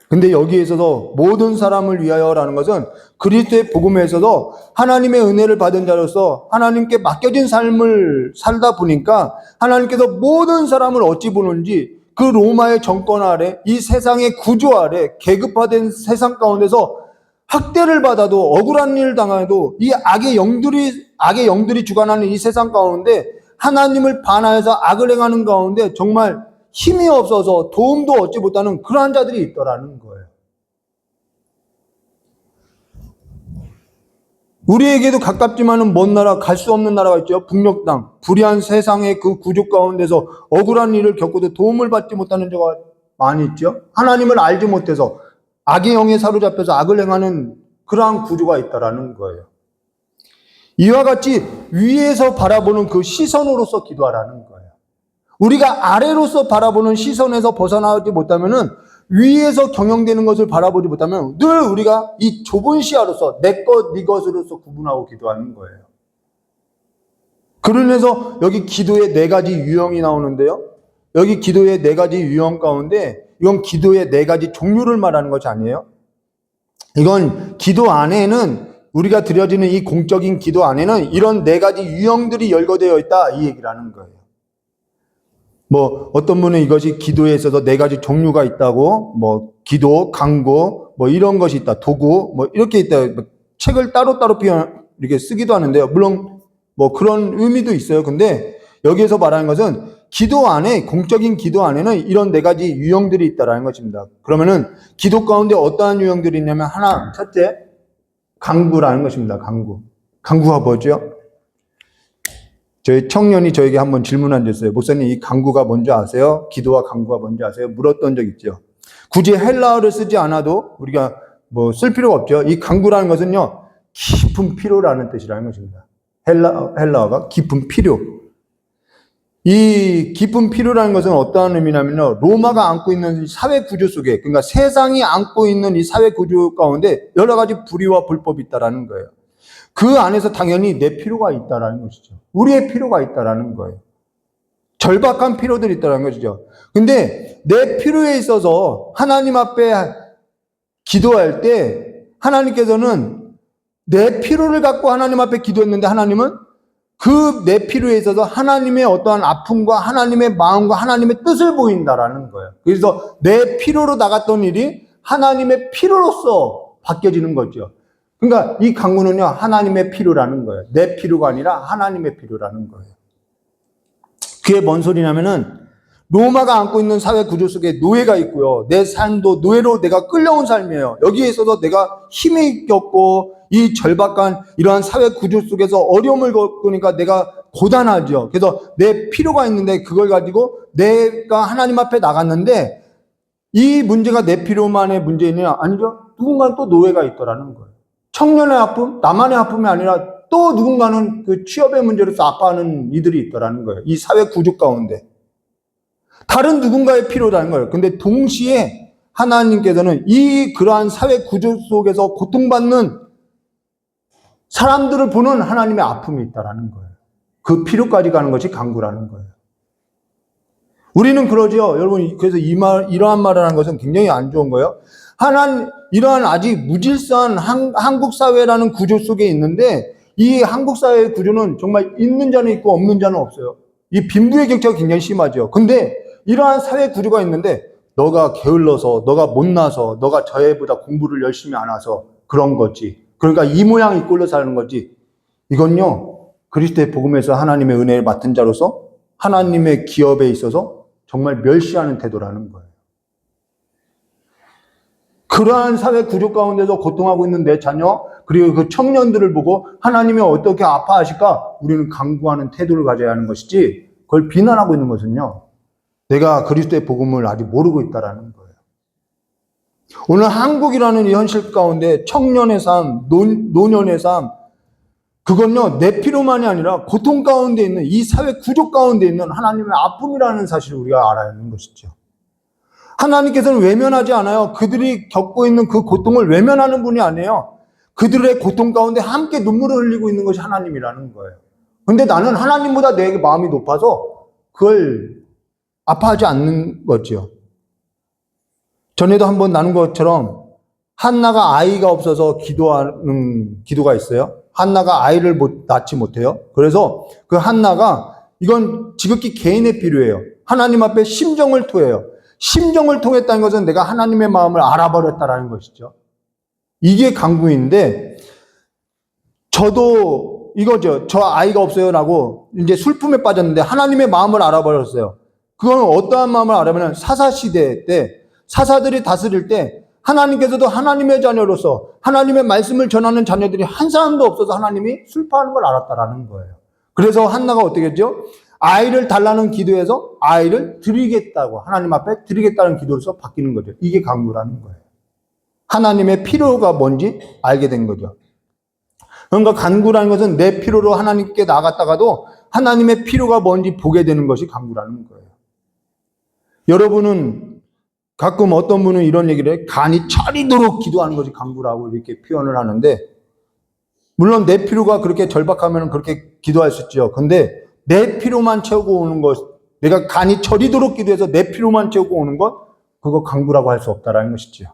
근데 여기에 있어서 모든 사람을 위하여라는 것은 그리스도의 복음에 있어서 하나님의 은혜를 받은 자로서 하나님께 맡겨진 삶을 살다 보니까 하나님께서 모든 사람을 어찌 보는지 그 로마의 정권 아래, 이 세상의 구조 아래, 계급화된 세상 가운데서 학대를 받아도, 억울한 일을 당해도, 이 악의 영들이 주관하는 이 세상 가운데 하나님을 반하여서 악을 행하는 가운데 정말 힘이 없어서 도움도 얻지 못하는 그러한 자들이 있더라는 거예요. 우리에게도 가깝지만은 먼 나라, 갈 수 없는 나라가 있죠. 북녘 땅, 불의한 세상의 그 구조 가운데서 억울한 일을 겪고도 도움을 받지 못하는 자가 많이 있죠. 하나님을 알지 못해서 악의 영에 사로잡혀서 악을 행하는 그러한 구조가 있다라는 거예요. 이와 같이 위에서 바라보는 그 시선으로서 기도하라는 거예요. 우리가 아래로서 바라보는 시선에서 벗어나지 못하면은, 위에서 경영되는 것을 바라보지 못하면 늘 우리가 이 좁은 시야로서 내 것, 네 것으로서 구분하고 기도하는 거예요. 그러면서 여기 기도의 4가지 유형이 나오는데요. 여기 기도의 4가지 유형 가운데 이건 기도의 4가지 종류를 말하는 것이 아니에요. 이건 기도 안에는, 우리가 드려지는 이 공적인 기도 안에는 이런 4가지 유형들이 열거되어 있다, 이 얘기를 하는 거예요. 뭐 어떤 분은 이것이 기도에 있어서 4가지 종류가 있다고, 뭐 기도, 강구, 뭐 이런 것이 있다, 도구, 뭐 이렇게 있다, 책을 따로따로 이렇게 쓰기도 하는데요. 물론 뭐 그런 의미도 있어요. 근데 여기에서 말하는 것은 기도 안에, 공적인 기도 안에는 이런 4가지 유형들이 있다라는 것입니다. 그러면은 기도 가운데 어떠한 유형들이 있냐면, 하나, 첫째, 강구라는 것입니다. 강구. 강구가 뭐죠? 저희 청년이 저에게 한번 질문한 적 있어요. 목사님, 이 강구가 뭔지 아세요? 기도와 강구가 뭔지 아세요? 물었던 적 있죠. 굳이 헬라어를 쓰지 않아도 우리가 뭐 쓸 필요가 없죠. 이 강구라는 것은요, 깊은 피로라는 뜻이라는 것입니다. 헬라어가 깊은 필요. 이 깊은 필요라는 것은 어떠한 의미냐면요, 로마가 안고 있는 사회 구조 속에, 그러니까 세상이 안고 있는 이 사회 구조 가운데 여러 가지 불의와 불법이 있다라는 거예요. 그 안에서 당연히 내 필요가 있다라는 것이죠. 우리의 필요가 있다라는 거예요. 절박한 필요들이 있다라는 것이죠. 근데 내 필요에 있어서 하나님 앞에 기도할 때 하나님께서는 내 필요를 갖고 하나님 앞에 기도했는데, 하나님은 그 내 필요에 있어서 하나님의 어떠한 아픔과 하나님의 마음과 하나님의 뜻을 보인다라는 거예요. 그래서 내 필요로 나갔던 일이 하나님의 필요로서 바뀌어지는 거죠. 그러니까 이 강구는요, 하나님의 필요라는 거예요. 내 필요가 아니라 하나님의 필요라는 거예요. 그게 뭔 소리냐면은, 로마가 안고 있는 사회 구조 속에 노예가 있고요. 내 삶도 노예로 내가 끌려온 삶이에요. 여기에 있어서 내가 힘이 겪고 이 절박한 이러한 사회 구조 속에서 어려움을 겪으니까 내가 고단하죠. 그래서 내 필요가 있는데 그걸 가지고 내가 하나님 앞에 나갔는데, 이 문제가 내 필요만의 문제냐? 아니죠. 누군가는 또 노예가 있더라는 거예요. 청년의 아픔, 나만의 아픔이 아니라 또 누군가는 그 취업의 문제로서 아파하는 이들이 있더라는 거예요. 이 사회 구조 가운데. 다른 누군가의 필요라는 거예요. 근데 동시에 하나님께서는 이 그러한 사회 구조 속에서 고통받는 사람들을 보는 하나님의 아픔이 있다라는 거예요. 그 필요까지 가는 것이 강구라는 거예요. 우리는 그러죠. 여러분, 그래서 이러한 말을 하는 것은 굉장히 안 좋은 거예요. 이러한 아직 무질서한 한국 사회라는 구조 속에 있는데, 이 한국 사회의 구조는 정말 있는 자는 있고 없는 자는 없어요. 이 빈부의 격차가 굉장히 심하죠. 근데 이러한 사회 구조가 있는데, 너가 게을러서, 너가 못나서, 너가 저애보다 공부를 열심히 안 해서 그런 거지. 그러니까 이 모양 이 꼴로 사는 거지. 이건요, 그리스도의 복음에서 하나님의 은혜를 맡은 자로서 하나님의 기업에 있어서 정말 멸시하는 태도라는 거예요. 그러한 사회 구조 가운데서 고통하고 있는 내 자녀, 그리고 그 청년들을 보고 하나님이 어떻게 아파하실까? 우리는 강구하는 태도를 가져야 하는 것이지, 그걸 비난하고 있는 것은요, 내가 그리스도의 복음을 아직 모르고 있다라는 거예요. 오늘 한국이라는 이 현실 가운데 청년의 삶, 노년의 삶, 그건요, 내 필요만이 아니라 고통 가운데 있는 이 사회 구조 가운데 있는 하나님의 아픔이라는 사실을 우리가 알아야 하는 것이죠. 하나님께서는 외면하지 않아요. 그들이 겪고 있는 그 고통을 외면하는 분이 아니에요. 그들의 고통 가운데 함께 눈물을 흘리고 있는 것이 하나님이라는 거예요. 근데 나는 하나님보다 내게 마음이 높아서 그걸 아파하지 않는 거죠. 전에도 한번 나눈 것처럼 한나가 아이가 없어서 기도하는 기도가 있어요. 한나가 아이를 낳지 못해요. 그래서 그 한나가 이건 지극히 개인의 필요예요. 하나님 앞에 심정을 토해요. 심정을 통했다는 것은 내가 하나님의 마음을 알아버렸다라는 것이죠. 이게 강구인데, 저도 이거죠. 저 아이가 없어요라고 이제 슬픔에 빠졌는데 하나님의 마음을 알아버렸어요. 그건 어떠한 마음을 알아보면 사사시대 때 사사들이 다스릴 때 하나님께서도 하나님의 자녀로서 하나님의 말씀을 전하는 자녀들이 한 사람도 없어서 하나님이 슬퍼하는 걸 알았다라는 거예요. 그래서 한나가 어떻게 했죠? 아이를 달라는 기도에서 아이를 드리겠다고 하나님 앞에 드리겠다는 기도로서 바뀌는 거죠. 이게 강구라는 거예요. 하나님의 필요가 뭔지 알게 된 거죠. 그러니까 간구라는 것은 내 필요로 하나님께 나갔다가도 하나님의 필요가 뭔지 보게 되는 것이 간구라는 거예요. 여러분은 가끔 어떤 분은 이런 얘기를 해요. 간이 차리도록 기도하는 것이 간구라고 이렇게 표현을 하는데, 물론 내 필요가 그렇게 절박하면 그렇게 기도할 수 있죠. 근데 내 필요만 채우고 오는 것, 내가 간이 저리도록 기도해서 내 필요만 채우고 오는 것, 그거 간구라고 할 수 없다라는 것이죠.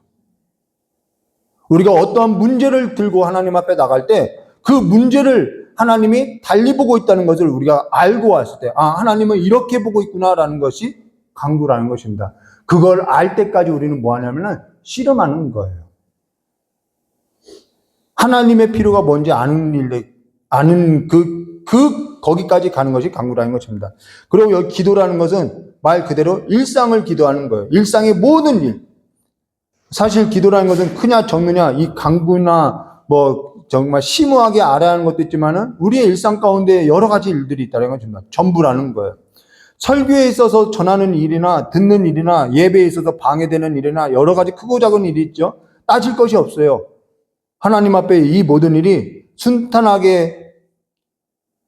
우리가 어떠한 문제를 들고 하나님 앞에 나갈 때 그 문제를 하나님이 달리 보고 있다는 것을 우리가 알고 왔을 때, 아, 하나님은 이렇게 보고 있구나라는 것이 간구라는 것입니다. 그걸 알 때까지 우리는 뭐 하냐면은 씨름하는 거예요. 하나님의 필요가 뭔지 아는 거기까지 가는 것이 간구라는 것입니다. 그리고 여기 기도라는 것은 말 그대로 일상을 기도하는 거예요. 일상의 모든 일. 사실 기도라는 것은 크냐 적느냐 이 간구나 뭐 정말 심오하게 알아야 하는 것도 있지만은 우리의 일상 가운데 여러 가지 일들이 있다는 것입니다. 전부라는 거예요. 설교에 있어서 전하는 일이나 듣는 일이나 예배에 있어서 방해되는 일이나 여러 가지 크고 작은 일이 있죠. 따질 것이 없어요. 하나님 앞에 이 모든 일이 순탄하게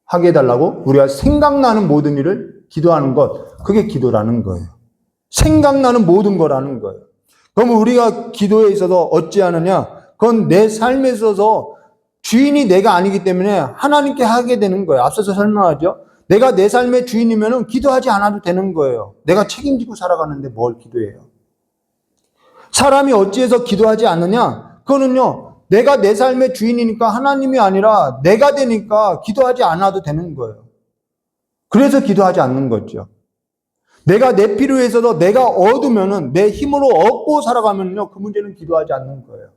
하게 해달라고 우리가 생각나는 모든 일을 기도하는 것, 그게 기도라는 거예요. 생각나는 모든 거라는 거예요. 그럼 우리가 기도에 있어서 어찌하느냐? 그건 내 삶에 있어서 주인이 내가 아니기 때문에 하나님께 하게 되는 거예요. 앞서서 설명하죠. 내가 내 삶의 주인이면 기도하지 않아도 되는 거예요. 내가 책임지고 살아가는데 뭘 기도해요? 사람이 어찌해서 기도하지 않느냐? 그거는요, 내가 내 삶의 주인이니까 하나님이 아니라 내가 되니까 기도하지 않아도 되는 거예요. 그래서 기도하지 않는 거죠. 내가 내 필요에 있어서 내가 얻으면은 내 힘으로 얻고 살아가면요, 그 문제는 기도하지 않는 거예요.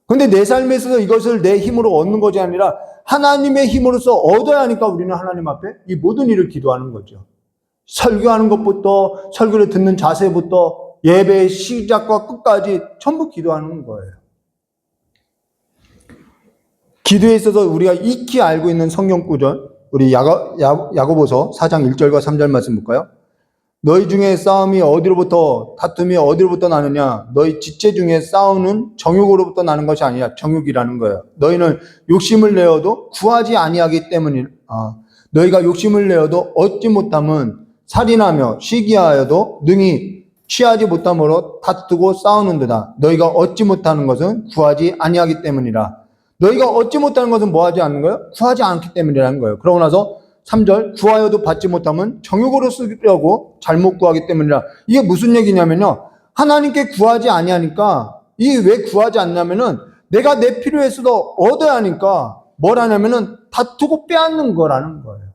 근데 내 삶에 있어서 이것을 내 힘으로 얻는 것이 아니라 하나님의 힘으로서 얻어야 하니까 우리는 하나님 앞에 이 모든 일을 기도하는 거죠. 설교하는 것부터 설교를 듣는 자세부터 예배의 시작과 끝까지 전부 기도하는 거예요. 기도에 있어서 우리가 익히 알고 있는 성경 구절, 우리 야고보서 4장 1절과 3절 말씀 볼까요? 너희 중에 싸움이 어디로부터, 다툼이 어디로부터 나느냐? 너희 지체 중에 싸우는 정욕으로부터 나는 것이 아니라 정욕이라는 거예요. 너희는 욕심을 내어도 구하지 아니하기 때문이라. 너희가 욕심을 내어도 얻지 못함은 살인하며 시기하여도 능히 취하지 못함으로 다투고 싸우는도다. 너희가 얻지 못하는 것은 구하지 아니하기 때문이라. 너희가 얻지 못하는 것은 뭐 하지 않는 거예요? 구하지 않기 때문이라는 거예요. 그러고 나서 3절, 구하여도 받지 못하면 정욕으로 쓰려고 잘못 구하기 때문이라. 이게 무슨 얘기냐면요, 하나님께 구하지 아니하니까, 이게 왜 구하지 않냐면은 내가 내 필요에 있어서 얻어야 하니까 뭘 하냐면은 다투고 빼앗는 거라는 거예요.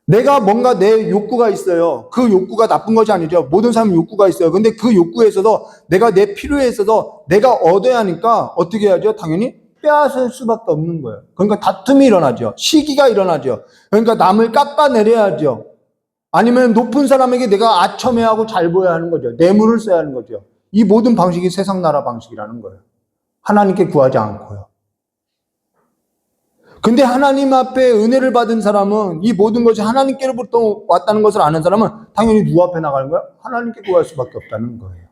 내가 뭔가 내 욕구가 있어요. 그 욕구가 나쁜 것이 아니죠. 모든 사람은 욕구가 있어요. 근데 그 욕구에 있어서 내가 내 필요에 있어서 내가 얻어야 하니까 어떻게 해야죠? 당연히 빼앗을 수밖에 없는 거예요. 그러니까 다툼이 일어나죠. 시기가 일어나죠. 그러니까 남을 깎아내려야죠. 아니면 높은 사람에게 내가 아첨해하고 잘 보여야 하는 거죠. 뇌물을 써야 하는 거죠. 이 모든 방식이 세상 나라 방식이라는 거예요. 하나님께 구하지 않고요. 근데 하나님 앞에 은혜를 받은 사람은 이 모든 것이 하나님께로부터 왔다는 것을 아는 사람은 당연히 누구 앞에 나가는 거야? 하나님께 구할 수밖에 없다는 거예요.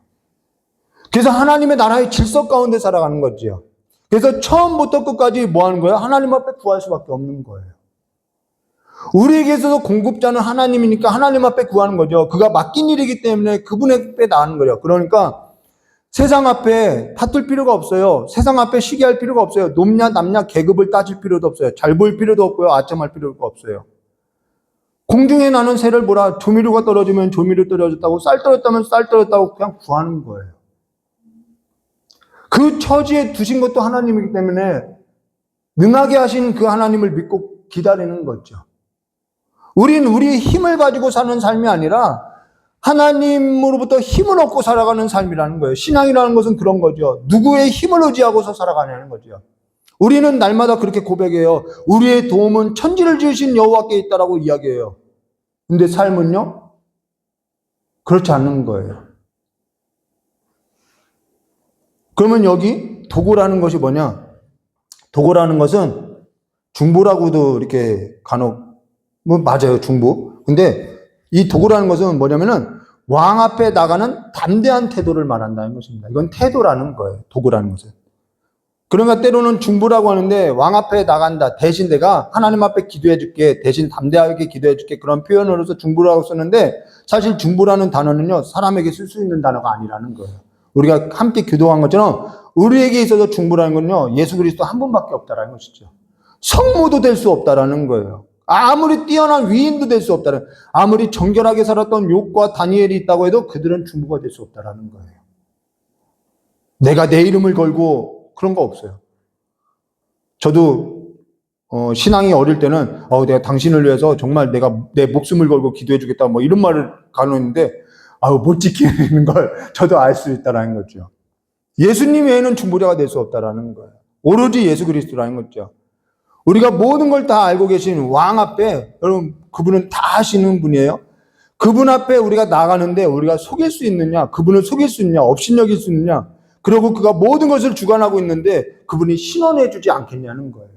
그래서 하나님의 나라의 질서 가운데 살아가는 거죠. 그래서 처음부터 끝까지 뭐 하는 거예요? 하나님 앞에 구할 수밖에 없는 거예요. 우리에게 있어서 공급자는 하나님이니까 하나님 앞에 구하는 거죠. 그가 맡긴 일이기 때문에 그분에게 나가는 거예요. 그러니까 세상 앞에 다툴 필요가 없어요. 세상 앞에 시기할 필요가 없어요. 높냐 남냐 계급을 따질 필요도 없어요. 잘 보일 필요도 없고요. 아첨할 필요가 없어요. 공중에 나는 새를 보라. 조미료가 떨어지면 조미료 떨어졌다고, 쌀 떨어졌다면 쌀 떨어졌다고 그냥 구하는 거예요. 그 처지에 두신 것도 하나님이기 때문에 능하게 하신 그 하나님을 믿고 기다리는 거죠. 우린 우리의 힘을 가지고 사는 삶이 아니라 하나님으로부터 힘을 얻고 살아가는 삶이라는 거예요. 신앙이라는 것은 그런 거죠. 누구의 힘을 의지하고서 살아가냐는 거죠. 우리는 날마다 그렇게 고백해요. 우리의 도움은 천지를 지으신 여호와께 있다라고 이야기해요. 근데 삶은요? 그렇지 않는 거예요. 그러면 여기 도구라는 것이 뭐냐? 도구라는 것은 중보라고도 이렇게 간혹 맞아요, 중보. 근데 이 도구라는 것은 뭐냐면은 왕 앞에 나가는 담대한 태도를 말한다는 것입니다. 이건 태도라는 거예요, 도구라는 것은. 그러니까 때로는 중보라고 하는데 왕 앞에 나간다. 대신 내가 하나님 앞에 기도해 줄게. 대신 담대하게 기도해 줄게. 그런 표현으로서 중보라고 쓰는데 사실 중보라는 단어는요, 사람에게 쓸 수 있는 단어가 아니라는 거예요. 우리가 함께 기도한 것처럼 우리에게 있어서 중보라는 건요, 예수 그리스도 한 분밖에 없다라는 것이죠. 성모도 될 수 없다라는 거예요. 아무리 뛰어난 위인도 될 수 없다는, 아무리 정결하게 살았던 욥과 다니엘이 있다고 해도 그들은 중보가 될 수 없다라는 거예요. 내가 내 이름을 걸고 그런 거 없어요. 저도 신앙이 어릴 때는 내가 당신을 위해서 정말 내가 내 목숨을 걸고 기도해 주겠다 뭐 이런 말을 가능했는데 못 지키는 걸 저도 알 수 있다라는 거죠. 예수님 외에는 중보자가 될 수 없다라는 거예요. 오로지 예수 그리스도라는 거죠. 우리가 모든 걸 다 알고 계신 왕 앞에, 여러분 그분은 다 아시는 분이에요. 그분 앞에 우리가 나가는데 우리가 속일 수 있느냐, 그분을 속일 수 있느냐, 업신여길 수 있느냐, 그리고 그가 모든 것을 주관하고 있는데 그분이 신원해 주지 않겠냐는 거예요.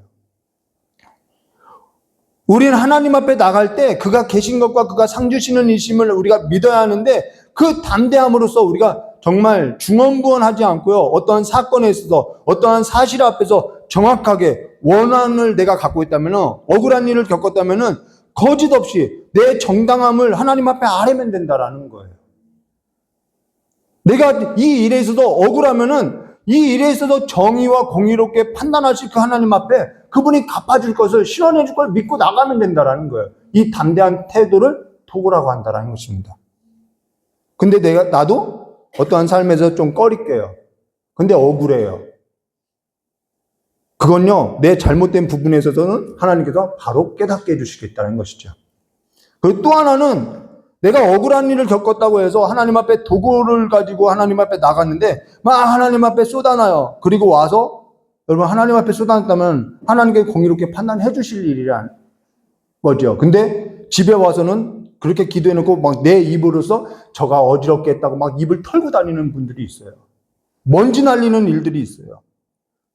우리는 하나님 앞에 나갈 때 그가 계신 것과 그가 상 주시는 이심을 우리가 믿어야 하는데 그 담대함으로써 우리가 정말 중언부언하지 않고요, 어떠한 사건에 있어서 어떠한 사실 앞에서 정확하게 원한을 내가 갖고 있다면, 억울한 일을 겪었다면 거짓 없이 내 정당함을 하나님 앞에 아뢰면 된다라는 거예요. 내가 이 일에 있어서 억울하면은 이 일에 있어서 정의와 공의롭게 판단하실 그 하나님 앞에 그분이 갚아줄 것을, 실현해 줄 걸 믿고 나가면 된다라는 거예요. 이 담대한 태도를 도구라고 한다라는 것입니다. 근데 나도 어떠한 삶에서 좀 꺼릴게요. 근데 억울해요. 그건요, 내 잘못된 부분에 있어서는 하나님께서 바로 깨닫게 해주시겠다는 것이죠. 그리고 또 하나는 내가 억울한 일을 겪었다고 해서 하나님 앞에 도구를 가지고 하나님 앞에 나갔는데 막 하나님 앞에 쏟아놔요. 그리고 와서 여러분 하나님 앞에 쏟아놨다면 하나님께 공의롭게 판단해 주실 일이란 거죠. 근데 집에 와서는 그렇게 기도해놓고 막 내 입으로서 저가 어지럽게 했다고 막 입을 털고 다니는 분들이 있어요. 먼지 날리는 일들이 있어요.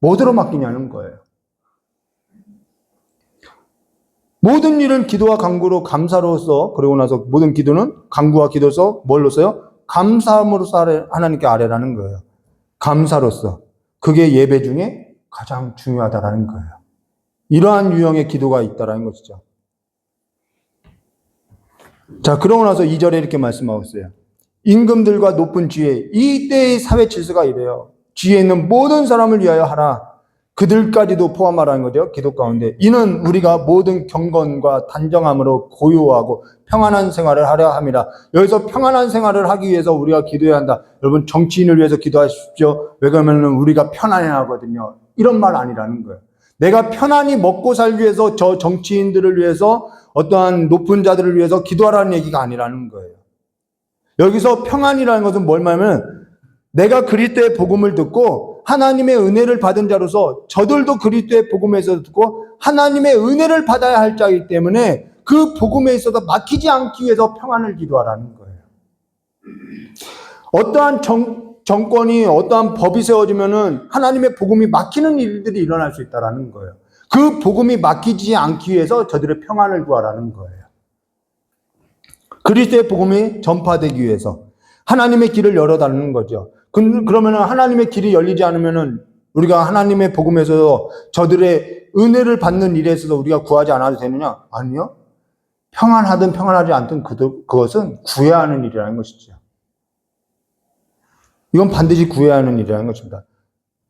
뭐대로 맡기냐는 거예요. 모든 일은 기도와 간구로 감사로서, 그러고 나서 모든 기도는 간구와 기도로서 뭘로써요? 감사함으로써 하나님께 아뢰라는 거예요. 감사로서. 그게 예배 중에 가장 중요하다라는 거예요. 이러한 유형의 기도가 있다라는 것이죠. 자, 그러고 나서 2절에 이렇게 말씀하고 있어요. 임금들과 높은 지혜, 이때의 사회 질서가 이래요. 지혜 있는 모든 사람을 위하여 하라. 그들까지도 포함하라는 거죠. 기도 가운데. 이는 우리가 모든 경건과 단정함으로 고요하고 평안한 생활을 하려 함이라. 여기서 평안한 생활을 하기 위해서 우리가 기도해야 한다. 여러분 정치인을 위해서 기도하십시오. 왜 그러면 우리가 편안해야 하거든요. 이런 말 아니라는 거예요. 내가 편안히 먹고 살기 위해서 저 정치인들을 위해서 어떠한 높은 자들을 위해서 기도하라는 얘기가 아니라는 거예요. 여기서 평안이라는 것은 뭘 말하면 내가 그리스도의 복음을 듣고 하나님의 은혜를 받은 자로서 저들도 그리스도의 복음에서 듣고 하나님의 은혜를 받아야 할 자이기 때문에 그 복음에 있어서 막히지 않기 위해서 평안을 기도하라는 거예요. 어떠한 정권이, 어떠한 법이 세워지면은 하나님의 복음이 막히는 일들이 일어날 수 있다라는 거예요. 그 복음이 막히지 않기 위해서 저들의 평안을 구하라는 거예요. 그리스도의 복음이 전파되기 위해서 하나님의 길을 열어달라는 거죠. 그러면 하나님의 길이 열리지 않으면은 우리가 하나님의 복음에서 저들의 은혜를 받는 일에 있어서 우리가 구하지 않아도 되느냐? 아니요. 평안하든 평안하지 않든 그것은 구해야 하는 일이라는 것이죠. 이건 반드시 구해야 하는 일이라는 것입니다.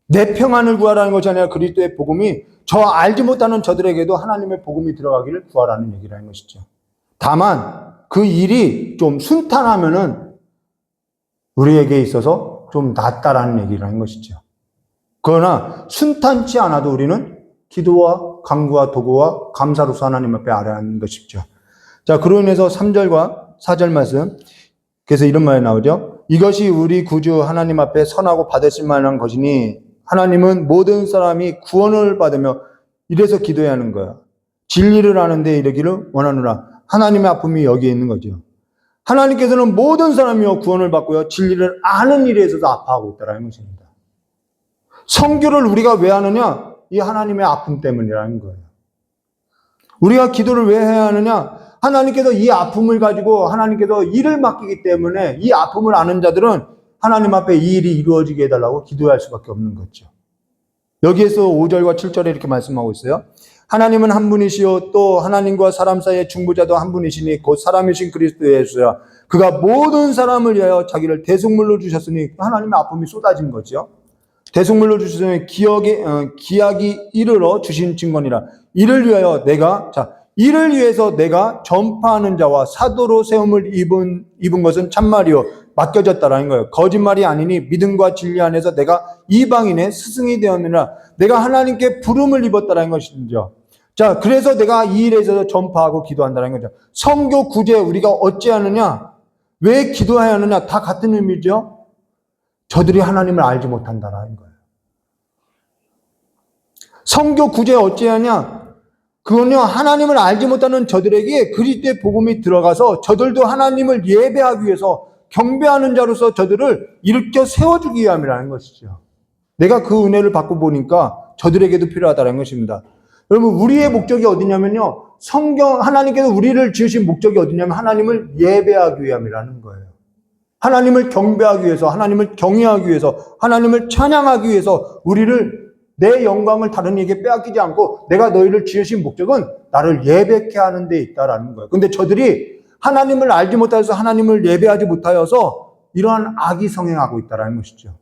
내 평안을 구하라는 것이 아니라 그리스도의 복음이 저 알지 못하는 저들에게도 하나님의 복음이 들어가기를 구하라는 얘기라는 것이죠. 다만 그 일이 좀 순탄하면은 우리에게 있어서 좀 낫다라는 얘기라는 것이죠. 그러나 순탄치 않아도 우리는 기도와 간구와 도구와 감사로서 하나님 앞에 아뢰는 것이죠. 자, 그로 인해서 3절과 4절 말씀. 그래서 이런 말이 나오죠. 이것이 우리 구주 하나님 앞에 선하고 받으실 만한 것이니 하나님은 모든 사람이 구원을 받으며 이래서 기도해야 하는 거야. 진리를 아는데 이르기를 원하노라. 하나님의 아픔이 여기에 있는 거죠. 하나님께서는 모든 사람이요 구원을 받고요. 진리를 아는 일에 있어서 아파하고 있다는 것입니다. 선교를 우리가 왜 하느냐? 이 하나님의 아픔 때문이라는 거예요. 우리가 기도를 왜 해야 하느냐? 하나님께서 이 아픔을 가지고 하나님께서 일을 맡기기 때문에 이 아픔을 아는 자들은 하나님 앞에 이 일이 이루어지게 해달라고 기도할 수밖에 없는 거죠. 여기에서 5절과 7절에 이렇게 말씀하고 있어요. 하나님은 한 분이시요 또 하나님과 사람 사이의 중보자도 한 분이시니 곧 사람이신 그리스도 예수야. 그가 모든 사람을 위하여 자기를 대속물로 주셨으니 하나님의 아픔이 쏟아진 거죠. 대속물로 주셨으니 기약이 이르러 주신 증거니라. 이를 위하여 이를 위해서 내가 전파하는 자와 사도로 세움을 입은 것은 참말이요 맡겨졌다라는 거예요. 거짓말이 아니니 믿음과 진리 안에서 내가 이방인의 스승이 되었느니라. 내가 하나님께 부름을 입었다라는 것이죠. 자, 그래서 내가 이 일에 있어서 전파하고 기도한다는 거죠. 선교 구제 우리가 어찌하느냐? 왜 기도해야 하느냐? 다 같은 의미죠. 저들이 하나님을 알지 못한다라는 거예요. 선교 구제 어찌하냐? 그건요, 하나님을 알지 못하는 저들에게 그리스도의 복음이 들어가서 저들도 하나님을 예배하기 위해서 경배하는 자로서 저들을 일으켜 세워주기 위함이라는 것이죠. 내가 그 은혜를 받고 보니까 저들에게도 필요하다는 것입니다. 여러분, 우리의 목적이 어디냐면요, 하나님께서 우리를 지으신 목적이 어디냐면 하나님을 예배하기 위함이라는 거예요. 하나님을 경배하기 위해서, 하나님을 경외하기 위해서, 하나님을 찬양하기 위해서 내 영광을 다른 이에게 빼앗기지 않고 내가 너희를 지으신 목적은 나를 예배케 하는 데 있다라는 거예요. 근데 저들이 하나님을 알지 못해서 하나님을 예배하지 못하여서 이러한 악이 성행하고 있다라는 것이죠.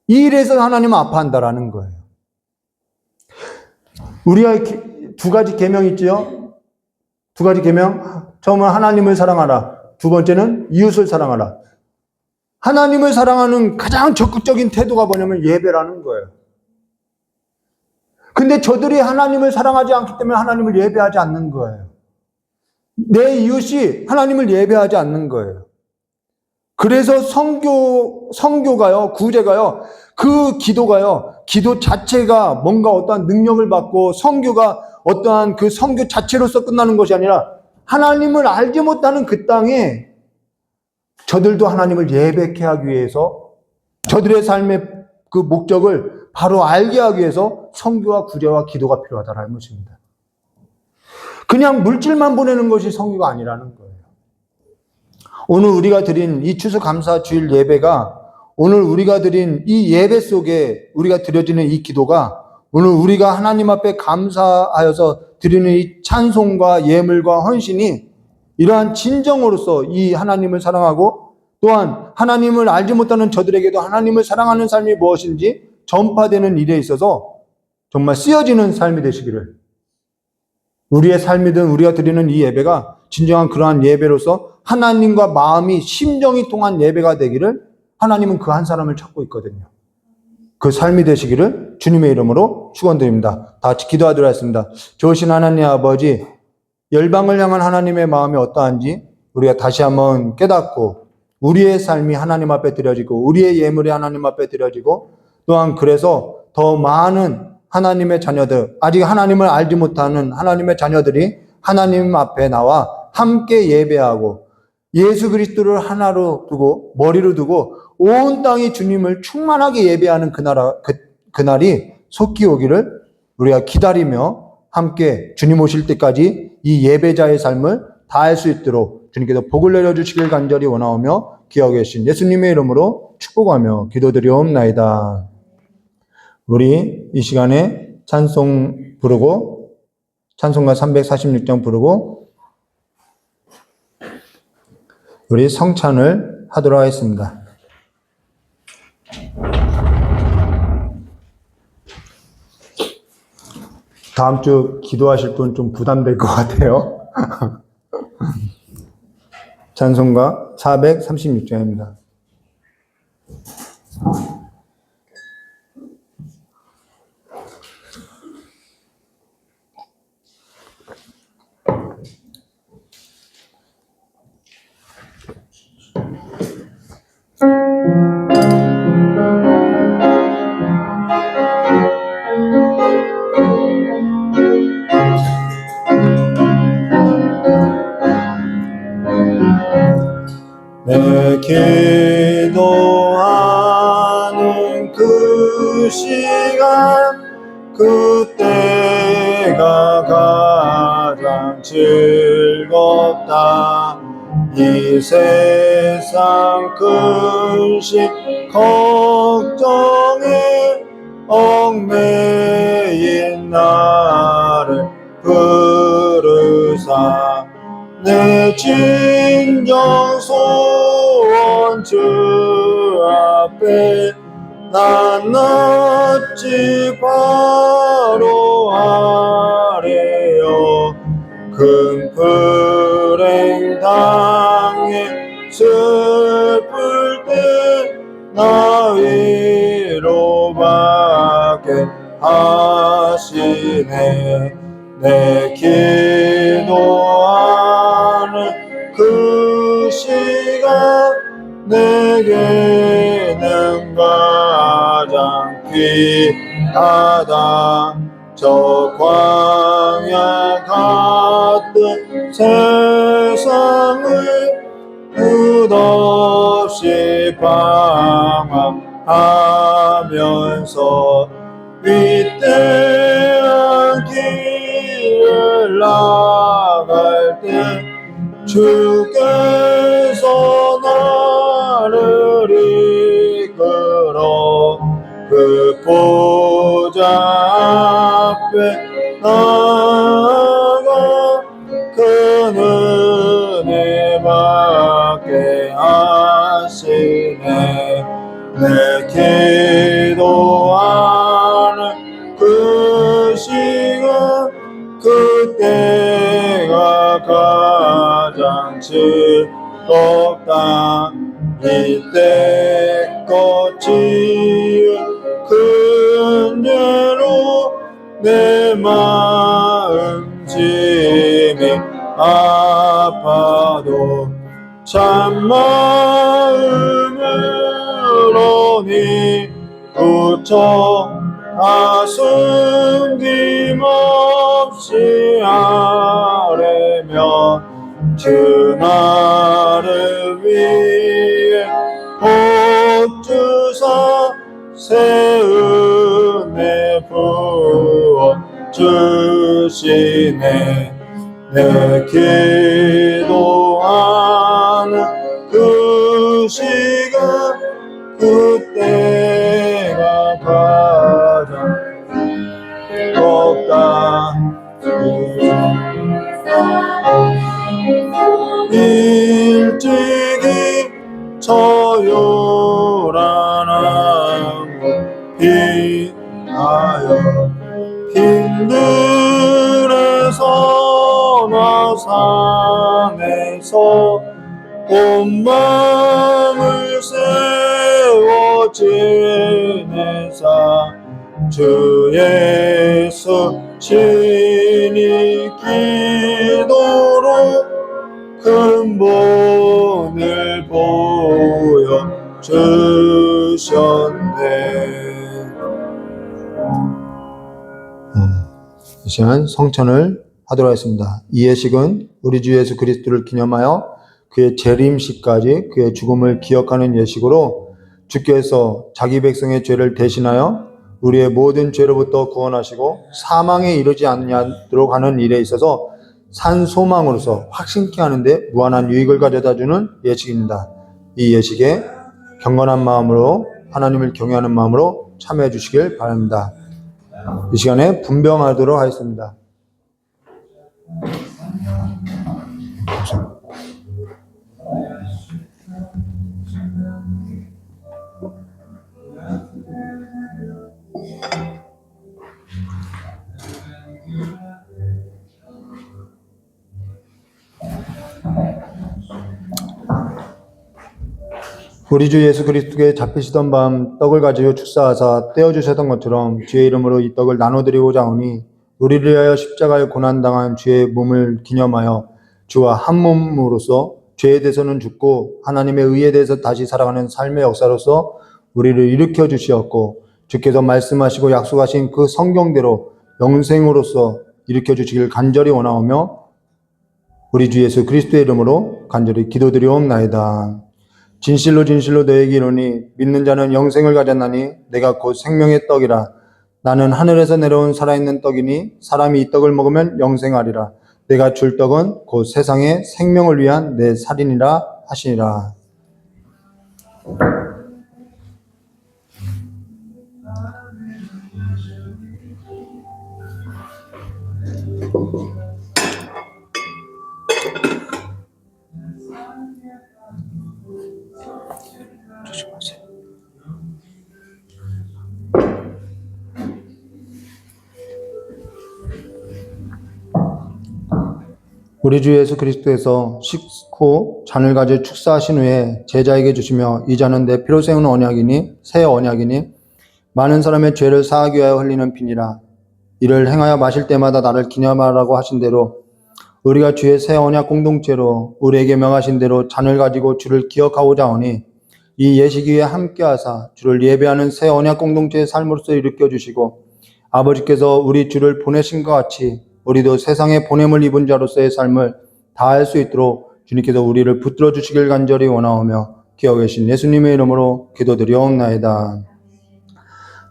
이 일에서 하나님은 아파한다라는 거예요. 우리가 두 가지 계명이 있죠. 두 가지 계명. 처음은 하나님을 사랑하라. 두 번째는 이웃을 사랑하라. 하나님을 사랑하는 가장 적극적인 태도가 뭐냐면 예배라는 거예요. 근데 저들이 하나님을 사랑하지 않기 때문에 하나님을 예배하지 않는 거예요. 내 이웃이 하나님을 예배하지 않는 거예요. 그래서 성교가요, 구제가요, 그 기도 자체가 뭔가 어떠한 능력을 받고 성교가 어떠한 그 성교 자체로서 끝나는 것이 아니라 하나님을 알지 못하는 그 땅에 저들도 하나님을 예배케 하기 위해서 저들의 삶의 그 목적을 바로 알게 하기 위해서 성교와 구제와 기도가 필요하다는 것입니다. 그냥 물질만 보내는 것이 성교가 아니라는 거예요. 오늘 우리가 드린 이 추수감사 주일 예배가 오늘 우리가 드린 이 예배 속에 우리가 드려지는 이 기도가 오늘 우리가 하나님 앞에 감사하여서 드리는 이 찬송과 예물과 헌신이 이러한 진정으로서 이 하나님을 사랑하고 또한 하나님을 알지 못하는 저들에게도 하나님을 사랑하는 삶이 무엇인지 전파되는 일에 있어서 정말 쓰여지는 삶이 되시기를, 우리의 삶이든 우리가 드리는 이 예배가 진정한 그러한 예배로서 하나님과 마음이 심정이 통한 예배가 되기를 하나님은 그 한 사람을 찾고 있거든요. 그 삶이 되시기를 주님의 이름으로 축원드립니다. 다 같이 기도하도록 하겠습니다. 좋으신 하나님 아버지, 열방을 향한 하나님의 마음이 어떠한지 우리가 다시 한번 깨닫고 우리의 삶이 하나님 앞에 드려지고 우리의 예물이 하나님 앞에 드려지고 또한 그래서 더 많은 하나님의 자녀들, 아직 하나님을 알지 못하는 하나님의 자녀들이 하나님 앞에 나와 함께 예배하고 예수 그리스도를 하나로 두고 머리로 두고 온 땅이 주님을 충만하게 예배하는 그날이 속히 오기를 우리가 기다리며 함께 주님 오실 때까지 이 예배자의 삶을 다할 수 있도록 주님께서 복을 내려주시길 간절히 원하오며 기억해 주신 예수님의 이름으로 축복하며 기도드리옵나이다. 우리 이 시간에 찬송 부르고 찬송가 346장 부르고 우리 성찬을 하도록 하겠습니다. 다음 주 기도하실 분 좀 부담될 것 같아요. 찬송가 436장입니다. 내 기도하는 그 시간 그때가 가장 즐겁다. 이 세상 근심 걱정에 얽매인 나를 부르사 내 진정 소원 주 앞에 난 어찌 바로 아래요. 큰 불행 당해 슬플 때 나 위로받게 하시네. 내 기도하는 그 시간 내게는 가장 귀하다. 저 광야 같은 세상을 끝없이 방황하면서 위대한 길을 나갈 때 주께서 나를 이끌어 그 보좌 앞에 나아가 그 은혜 받게 하시네. 내 기도하는 그 시간 그때가 가장 즐겁다. 이때껏 지은 큰 죄로 내 마음 짐이 아파도 참 마음으로 니 붙여 숨김없이 아뢰면 주 나를 위해 복 주사 새 은혜 부어 주시네. 내 기도하는 그 시간 그때가 가장 즐겁다. 일찍이 저 요란한 피하여 빈들에서나 산에서 온 마음을 세워 지내사 주 예수 친히 기도로 근본을 보여 주셨네. 이 시간 성천을 하도록 하겠습니다. 이 예식은 우리 주 예수 그리스도를 기념하여 그의 재림식까지 그의 죽음을 기억하는 예식으로 주께서 자기 백성의 죄를 대신하여 우리의 모든 죄로부터 구원하시고 사망에 이르지 않도록 하는 일에 있어서 산 소망으로서 확신케 하는데 무한한 유익을 가져다주는 예식입니다. 이 예식에 경건한 마음으로 하나님을 경외하는 마음으로 참여해 주시길 바랍니다. 이 시간에 분병하도록 하겠습니다. 우리 주 예수 그리스도께 잡히시던 밤 떡을 가지고 축사하사 떼어주셨던 것처럼 주의 이름으로 이 떡을 나눠드리고자 하오니 우리를 위하여 십자가에 고난당한 주의 몸을 기념하여 주와 한 몸으로서 죄에 대해서는 죽고 하나님의 의에 대해서 다시 살아가는 삶의 역사로서 우리를 일으켜 주시었고 주께서 말씀하시고 약속하신 그 성경대로 영생으로서 일으켜 주시길 간절히 원하오며 우리 주 예수 그리스도의 이름으로 간절히 기도드리옵나이다. 진실로 진실로 너에게 이르노니 믿는 자는 영생을 가졌나니 내가 곧 생명의 떡이라. 나는 하늘에서 내려온 살아있는 떡이니 사람이 이 떡을 먹으면 영생하리라. 내가 줄 떡은 곧 세상의 생명을 위한 내 살이니라 하시니라. 조심하세요. 우리 주 예수 그리스도에서 식후 잔을 가져 축사하신 후에 제자에게 주시며 이 잔은 내 피로 세운 언약이니 새 언약이니 많은 사람의 죄를 사하기 위하여 흘리는 피니라. 이를 행하여 마실 때마다 나를 기념하라고 하신 대로 우리가 주의 새 언약 공동체로 우리에게 명하신 대로 잔을 가지고 주를 기억하고자 하오니 이 예식 위에 함께하사 주를 예배하는 새 언약 공동체의 삶으로서 일으켜 주시고 아버지께서 우리 주를 보내신 것 같이 우리도 세상에 보냄을 입은 자로서의 삶을 다할 수 있도록 주님께서 우리를 붙들어 주시길 간절히 원하오며 기어 계신 예수님의 이름으로 기도드리옵나이다.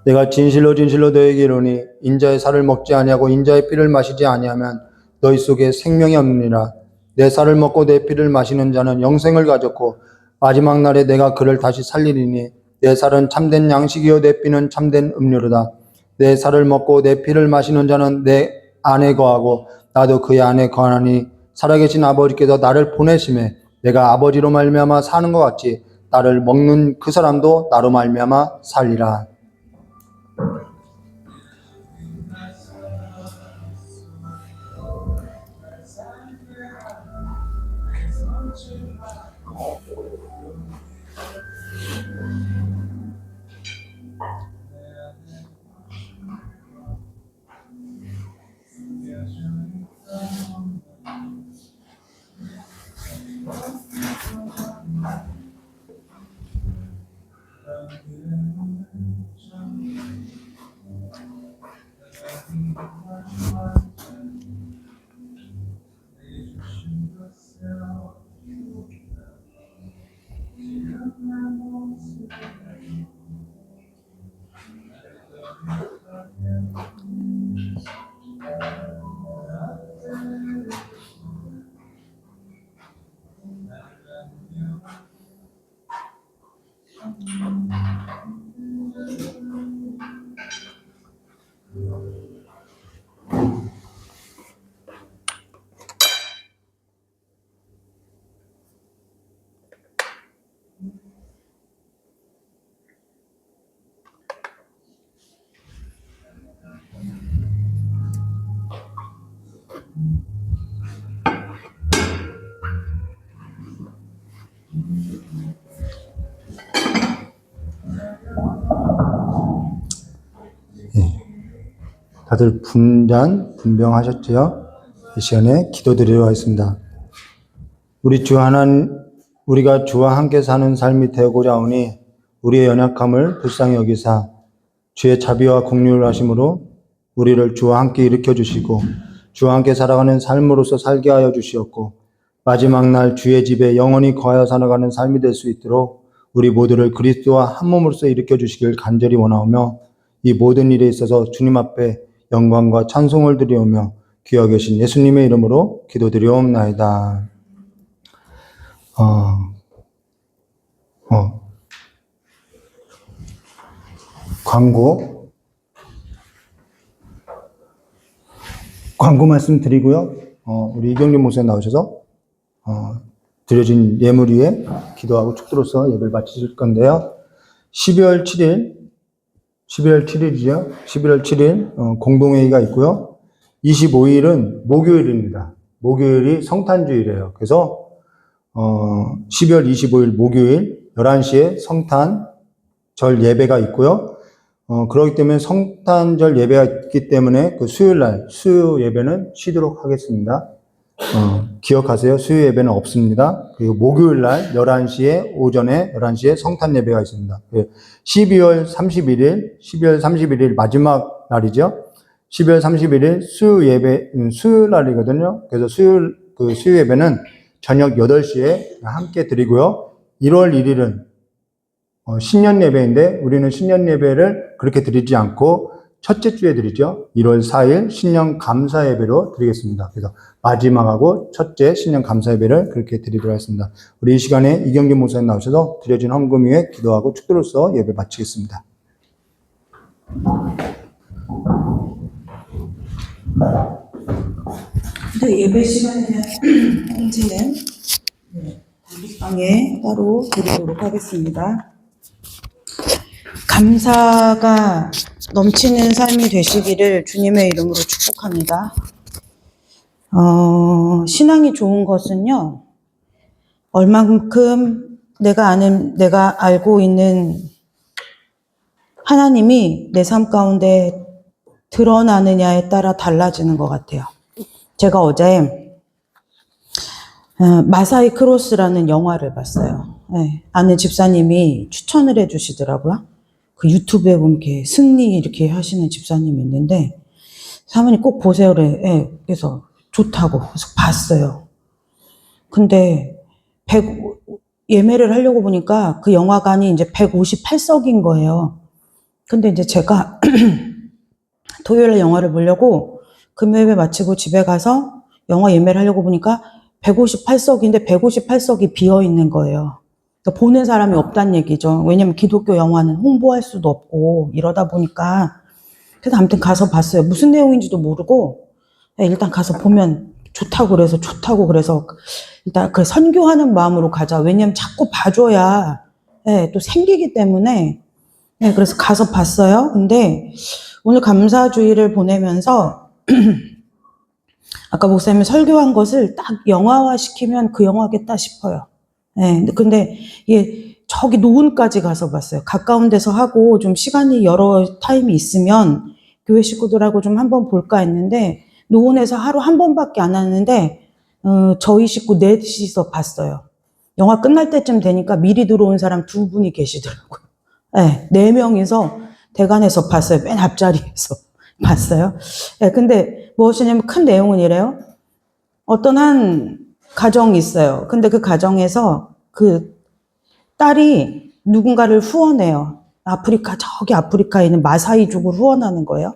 내가 진실로 진실로 너에게 이르노니 인자의 살을 먹지 아니하고 인자의 피를 마시지 아니하면 너희 속에 생명이 없느니라. 내 살을 먹고 내 피를 마시는 자는 영생을 가졌고 마지막 날에 내가 그를 다시 살리리니 내 살은 참된 양식이요 내 피는 참된 음료로다. 내 살을 먹고 내 피를 마시는 자는 내 안에 거하고 나도 그의 안에 거하나니 살아계신 아버지께서 나를 보내심에 내가 아버지로 말미암아 사는 것 같이 나를 먹는 그 사람도 나로 말미암아 살리라. 다들 분명하셨죠? 이 시간에 기도드리러 하겠습니다. 우리가 주와 함께 사는 삶이 되고자 하오니 우리의 연약함을 불쌍히 여기사 주의 자비와 긍휼을 하심으로 우리를 주와 함께 일으켜 주시고 주와 함께 살아가는 삶으로서 살게 하여 주시었고 마지막 날 주의 집에 영원히 거하여 살아가는 삶이 될 수 있도록 우리 모두를 그리스도와 한 몸으로서 일으켜 주시길 간절히 원하오며 이 모든 일에 있어서 주님 앞에 영광과 찬송을 드리오며 귀하 계신 예수님의 이름으로 기도드리옵나이다. 광고 말씀 드리고요. 우리 이경림 목사님 나오셔서 드려진 예물 위에 기도하고 축도로서 예배를 마치실 건데요. 12월 7일이죠. 11월 7일 공동회의가 있고요. 25일은 목요일입니다. 목요일이 성탄주일이에요. 그래서 12월 25일 목요일 11시에 성탄절 예배가 있고요. 그렇기 때문에 성탄절 예배가 있기 때문에 그 수요일날 수요 예배는 쉬도록 하겠습니다. 기억하세요. 수요 예배는 없습니다. 그리고 목요일날 11시에 오전에 11시에 성탄 예배가 있습니다. 12월 31일 마지막 날이죠. 12월 31일 수요일 날이거든요. 그래서 수요 예배는 저녁 8시에 함께 드리고요. 1월 1일은 신년 예배인데 우리는 신년 예배를 그렇게 드리지 않고 첫째 주에 드리죠. 1월 4일 신년 감사 예배로 드리겠습니다. 그래서 마지막하고 첫째 신년 감사 예배를 그렇게 드리도록 하겠습니다. 우리 이 시간에 이경진 목사님 나오셔서 드려진 헌금 위에 기도하고 축도로서 예배 마치겠습니다. 근데 예배 시간에 대한 통지는 단톡방에 따로 드리도록 하겠습니다. 감사가 넘치는 삶이 되시기를 주님의 이름으로 축복합니다. 신앙이 좋은 것은요, 얼만큼 내가 알고 있는 하나님이 내 삶 가운데 드러나느냐에 따라 달라지는 것 같아요. 제가 어제 마사이 크로스라는 영화를 봤어요. 네, 아는 집사님이 추천을 해주시더라고요. 그 유튜브에 보면 이렇게 승리 이렇게 하시는 집사님이 있는데 사모님 꼭 보세요래. 네, 그래서 좋다고 그래서 봤어요. 근데 예매를 하려고 보니까 그 영화관이 이제 158석인 거예요. 근데 이제 제가 토요일에 영화를 보려고 금요일에 마치고 집에 가서 영화 예매를 하려고 보니까 158석인데 158석이 비어 있는 거예요. 그러니까 보는 사람이 없다는 얘기죠. 왜냐면 기독교 영화는 홍보할 수도 없고 이러다 보니까. 그래서 아무튼 가서 봤어요. 무슨 내용인지도 모르고 일단 가서 보면 좋다고 그래서 일단 그 선교하는 마음으로 가자. 왜냐면 자꾸 봐줘야 또 생기기 때문에. 그래서 가서 봤어요. 근데 오늘 감사주의를 보내면서 아까 목사님이 설교한 것을 딱 영화화 시키면 그 영화겠다 싶어요. 근데 저기 노은까지 가서 봤어요. 가까운 데서 하고 좀 시간이 여러 타임이 있으면 교회 식구들하고 좀 한번 볼까 했는데 노은에서 하루 한 번밖에 안 하는데 저희 식구 넷이서 봤어요. 영화 끝날 때쯤 되니까 미리 들어온 사람 2분이 계시더라고요. 4명이서 대관에서 봤어요. 맨 앞자리에서 봤어요. 근데 무엇이냐면 큰 내용은 이래요. 어떤 한 가정이 있어요. 근데 그 가정에서 그 딸이 누군가를 후원해요. 저기 아프리카에 있는 마사이족을 후원하는 거예요.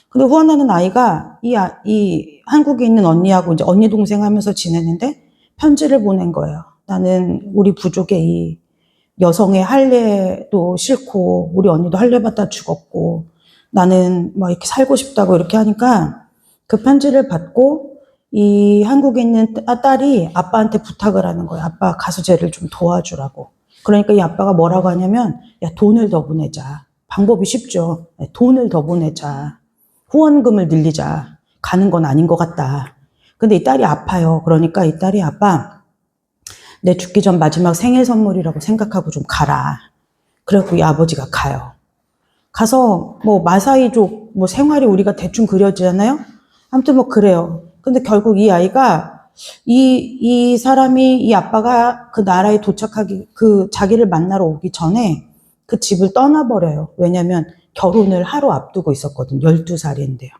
근데 후원하는 아이가 이 한국에 있는 언니하고 이제 언니 동생 하면서 지내는데 편지를 보낸 거예요. 나는 우리 부족의 이 여성의 할례도 싫고 우리 언니도 할례 받다 죽었고 나는 막 이렇게 살고 싶다고 이렇게 하니까 그 편지를 받고 이 한국에 있는 딸이 아빠한테 부탁을 하는 거예요. 아빠 가서 쟤를 좀 도와주라고. 그러니까 이 아빠가 뭐라고 하냐면 야 돈을 더 보내자. 방법이 쉽죠. 돈을 더 보내자. 후원금을 늘리자. 가는 건 아닌 것 같다. 근데 이 딸이 아파요. 그러니까 이 딸이 아빠 내 죽기 전 마지막 생일 선물이라고 생각하고 좀 가라. 그래갖고 이 아버지가 가요. 가서 뭐 마사이족 뭐 생활이 우리가 대충 그려지잖아요. 아무튼 뭐 그래요. 근데 결국 이 아이가 이 사람이 이 아빠가 그 나라에 도착하기 그 자기를 만나러 오기 전에 그 집을 떠나버려요. 왜냐면 결혼을 하루 앞두고 있었거든. 12살인데요.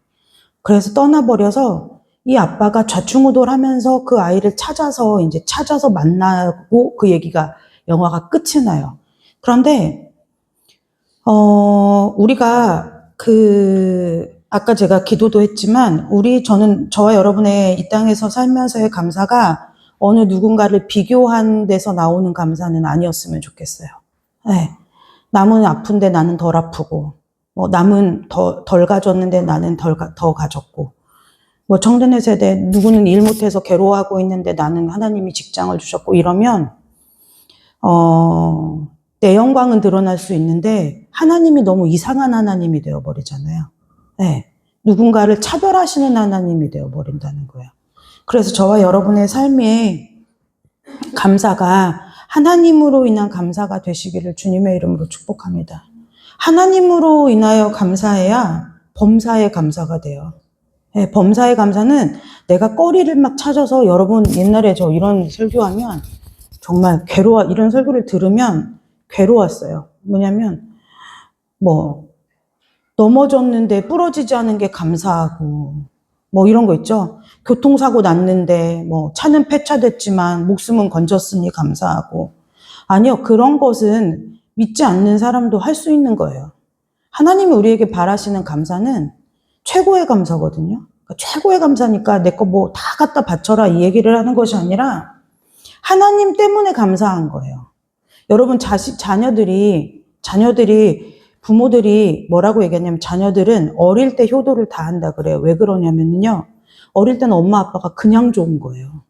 그래서 떠나버려서 이 아빠가 좌충우돌하면서 그 아이를 찾아서 만나고 그 얘기가 영화가 끝이 나요. 그런데 우리가 아까 제가 기도도 했지만 저와 여러분의 이 땅에서 살면서의 감사가 어느 누군가를 비교한 데서 나오는 감사는 아니었으면 좋겠어요. 남은 아픈데 나는 덜 아프고, 뭐 남은 덜 가졌는데 나는 더 가졌고, 뭐 청년의 세대 누구는 일 못해서 괴로워하고 있는데 나는 하나님이 직장을 주셨고 이러면 내 영광은 드러날 수 있는데 하나님이 너무 이상한 하나님이 되어버리잖아요. 누군가를 차별하시는 하나님이 되어버린다는 거예요. 그래서 저와 여러분의 삶의 감사가 하나님으로 인한 감사가 되시기를 주님의 이름으로 축복합니다. 하나님으로 인하여 감사해야 범사의 감사가 돼요. 범사의 감사는 내가 거리를 막 찾아서 여러분 옛날에 저 이런 설교하면 정말 이런 설교를 들으면 괴로웠어요. 뭐냐면 뭐 넘어졌는데 부러지지 않은 게 감사하고 뭐 이런 거 있죠. 교통사고 났는데 뭐 차는 폐차됐지만 목숨은 건졌으니 감사하고 아니요. 그런 것은 믿지 않는 사람도 할 수 있는 거예요. 하나님이 우리에게 바라시는 감사는 최고의 감사거든요. 그러니까 최고의 감사니까 내 거 뭐 다 갖다 바쳐라 이 얘기를 하는 것이 아니라 하나님 때문에 감사한 거예요. 여러분 자녀들이 부모들이 뭐라고 얘기하냐면 자녀들은 어릴 때 효도를 다 한다 그래요. 왜 그러냐면요. 어릴 때는 엄마 아빠가 그냥 좋은 거예요.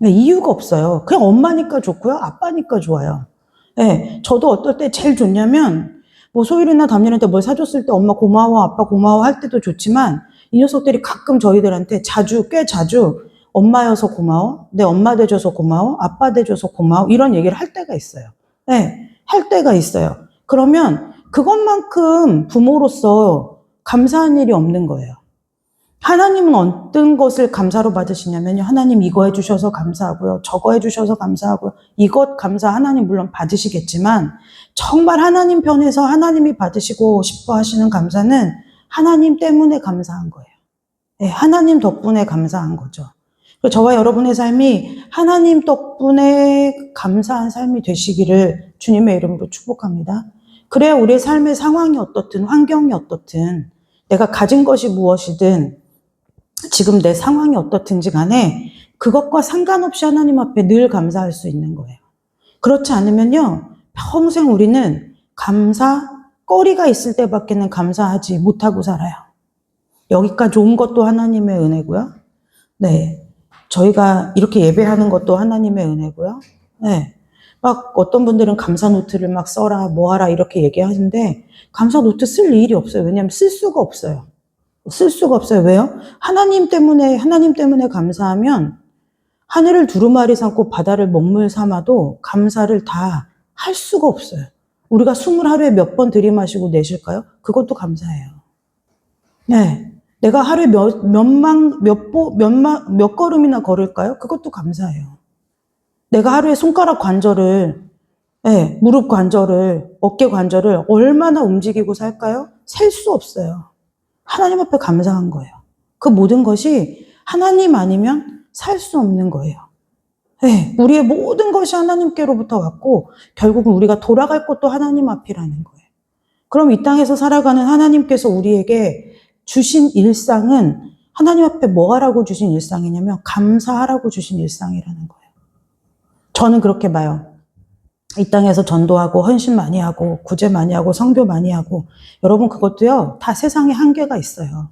이유가 없어요. 그냥 엄마니까 좋고요. 아빠니까 좋아요. 네, 저도 어떨 때 제일 좋냐면 뭐 소율이나 담율한테 뭘 사줬을 때 엄마 고마워 아빠 고마워 할 때도 좋지만 이 녀석들이 가끔 저희들한테 꽤 자주 엄마여서 고마워, 내 엄마 돼줘서 고마워, 아빠 돼줘서 고마워 이런 얘기를 할 때가 있어요. 네, 할 때가 있어요. 그러면 그것만큼 부모로서 감사한 일이 없는 거예요. 하나님은 어떤 것을 감사로 받으시냐면요. 하나님 이거 해주셔서 감사하고요. 저거 해주셔서 감사하고요. 이것 감사 하나님 물론 받으시겠지만 정말 하나님 편에서 하나님이 받으시고 싶어 하시는 감사는 하나님 때문에 감사한 거예요. 네, 하나님 덕분에 감사한 거죠. 저와 여러분의 삶이 하나님 덕분에 감사한 삶이 되시기를 주님의 이름으로 축복합니다. 그래야 우리의 삶의 상황이 어떻든 환경이 어떻든 내가 가진 것이 무엇이든 지금 내 상황이 어떻든지 간에 그것과 상관없이 하나님 앞에 늘 감사할 수 있는 거예요. 그렇지 않으면요. 평생 우리는 감사거리가 있을 때밖에는 감사하지 못하고 살아요. 여기까지 온 것도 하나님의 은혜고요. 네. 저희가 이렇게 예배하는 것도 하나님의 은혜고요. 네. 막 어떤 분들은 감사 노트를 막 써라, 뭐 하라 이렇게 얘기하는데 감사 노트 쓸 일이 없어요. 왜냐하면 쓸 수가 없어요. 쓸 수가 없어요. 왜요? 하나님 때문에 감사하면 하늘을 두루마리 삼고 바다를 먹물 삼아도 감사를 다 할 수가 없어요. 우리가 숨을 하루에 몇 번 들이마시고 내쉴까요? 그것도 감사해요. 네. 내가 하루에 몇 걸음이나 걸을까요? 그것도 감사해요. 내가 하루에 손가락 관절을, 네, 무릎 관절을, 어깨 관절을 얼마나 움직이고 살까요? 셀 수 없어요. 하나님 앞에 감사한 거예요. 그 모든 것이 하나님 아니면 살 수 없는 거예요. 네, 우리의 모든 것이 하나님께로부터 왔고 결국은 우리가 돌아갈 것도 하나님 앞이라는 거예요. 그럼 이 땅에서 살아가는 하나님께서 우리에게 주신 일상은 하나님 앞에 뭐 하라고 주신 일상이냐면 감사하라고 주신 일상이라는 거예요. 저는 그렇게 봐요. 이 땅에서 전도하고 헌신 많이 하고 구제 많이 하고 성교 많이 하고 여러분 그것도요 다 세상에 한계가 있어요.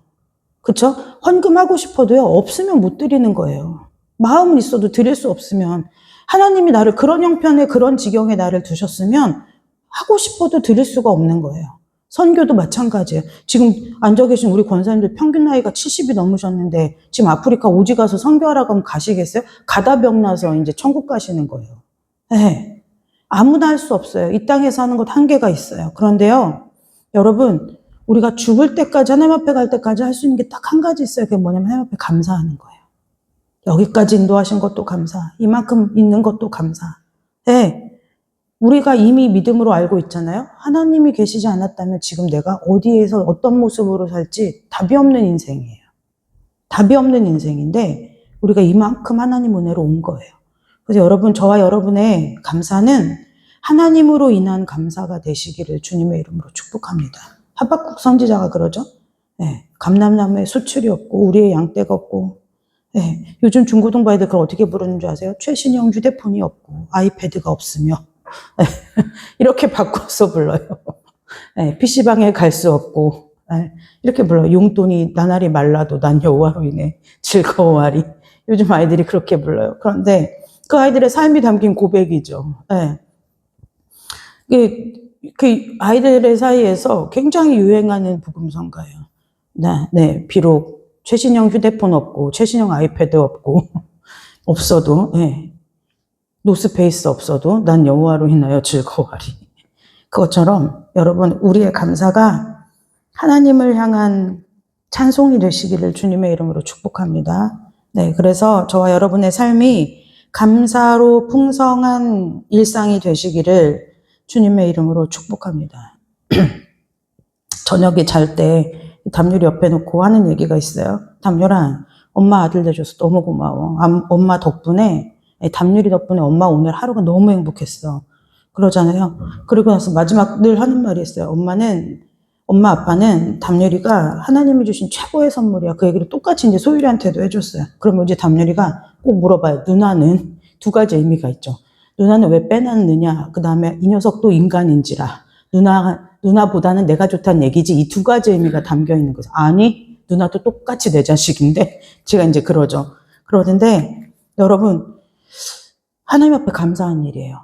그렇죠? 헌금하고 싶어도요 없으면 못 드리는 거예요. 마음은 있어도 드릴 수 없으면 하나님이 나를 그런 형편에 그런 지경에 나를 두셨으면 하고 싶어도 드릴 수가 없는 거예요. 선교도 마찬가지예요. 지금 앉아 계신 우리 권사님들 평균 나이가 70이 넘으셨는데 지금 아프리카 오지 가서 선교하라고 하면 가시겠어요? 가다 병나서 이제 천국 가시는 거예요. 네. 아무나 할 수 없어요. 이 땅에서 하는 것 한계가 있어요. 그런데요, 여러분, 우리가 죽을 때까지, 하나님 앞에 갈 때까지 할 수 있는 게 딱 한 가지 있어요. 그게 뭐냐면 하나님 앞에 감사하는 거예요. 여기까지 인도하신 것도 감사, 이만큼 있는 것도 감사. 네. 우리가 이미 믿음으로 알고 있잖아요. 하나님이 계시지 않았다면 지금 내가 어디에서 어떤 모습으로 살지 답이 없는 인생이에요. 답이 없는 인생인데 우리가 이만큼 하나님 은혜로 온 거예요. 그래서 여러분, 저와 여러분의 감사는 하나님으로 인한 감사가 되시기를 주님의 이름으로 축복합니다. 하박국 선지자가 그러죠. 네, 감람나무에 수출이 없고 우리의 양떼가 없고 네, 요즘 중고등부애들 그걸 어떻게 부르는 줄 아세요? 최신형 휴대폰이 없고 아이패드가 없으며 네, 이렇게 바꿔서 불러요. 네, PC방에 갈 수 없고 네, 이렇게 불러요. 용돈이 나날이 말라도 난 여호와로 인해 즐거워하리. 요즘 아이들이 그렇게 불러요. 그런데 그 아이들의 삶이 담긴 고백이죠. 네. 그 아이들의 사이에서 굉장히 유행하는 복음성가예요. 네, 비록 최신형 휴대폰 없고 최신형 아이패드 없고 없어도 네. 노스페이스 없어도 난 여호와로 인하여 즐거워하리. 그것처럼 여러분 우리의 감사가 하나님을 향한 찬송이 되시기를 주님의 이름으로 축복합니다. 네, 그래서 저와 여러분의 삶이 감사로 풍성한 일상이 되시기를 주님의 이름으로 축복합니다. 저녁에 잘 때 담율이 옆에 놓고 하는 얘기가 있어요. 담율아, 엄마 아들 돼줘서 너무 고마워. 엄마 덕분에, 담율이 덕분에 엄마 오늘 하루가 너무 행복했어. 그러잖아요. 그리고 나서 마지막 늘 하는 말이 있어요. 엄마, 아빠는 담요리가 하나님이 주신 최고의 선물이야. 그 얘기를 똑같이 이제 소율이한테도 해줬어요. 그러면 이제 담요리가 꼭 물어봐요. 누나는 두 가지 의미가 있죠. 누나는 왜 빼놨느냐? 그 다음에 이 녀석도 인간인지라. 누나보다는 내가 좋다는 얘기지. 이 두 가지 의미가 담겨 있는 거죠. 아니, 누나도 똑같이 내 자식인데, 제가 이제 그러죠. 그러는데, 여러분, 하나님 앞에 감사한 일이에요.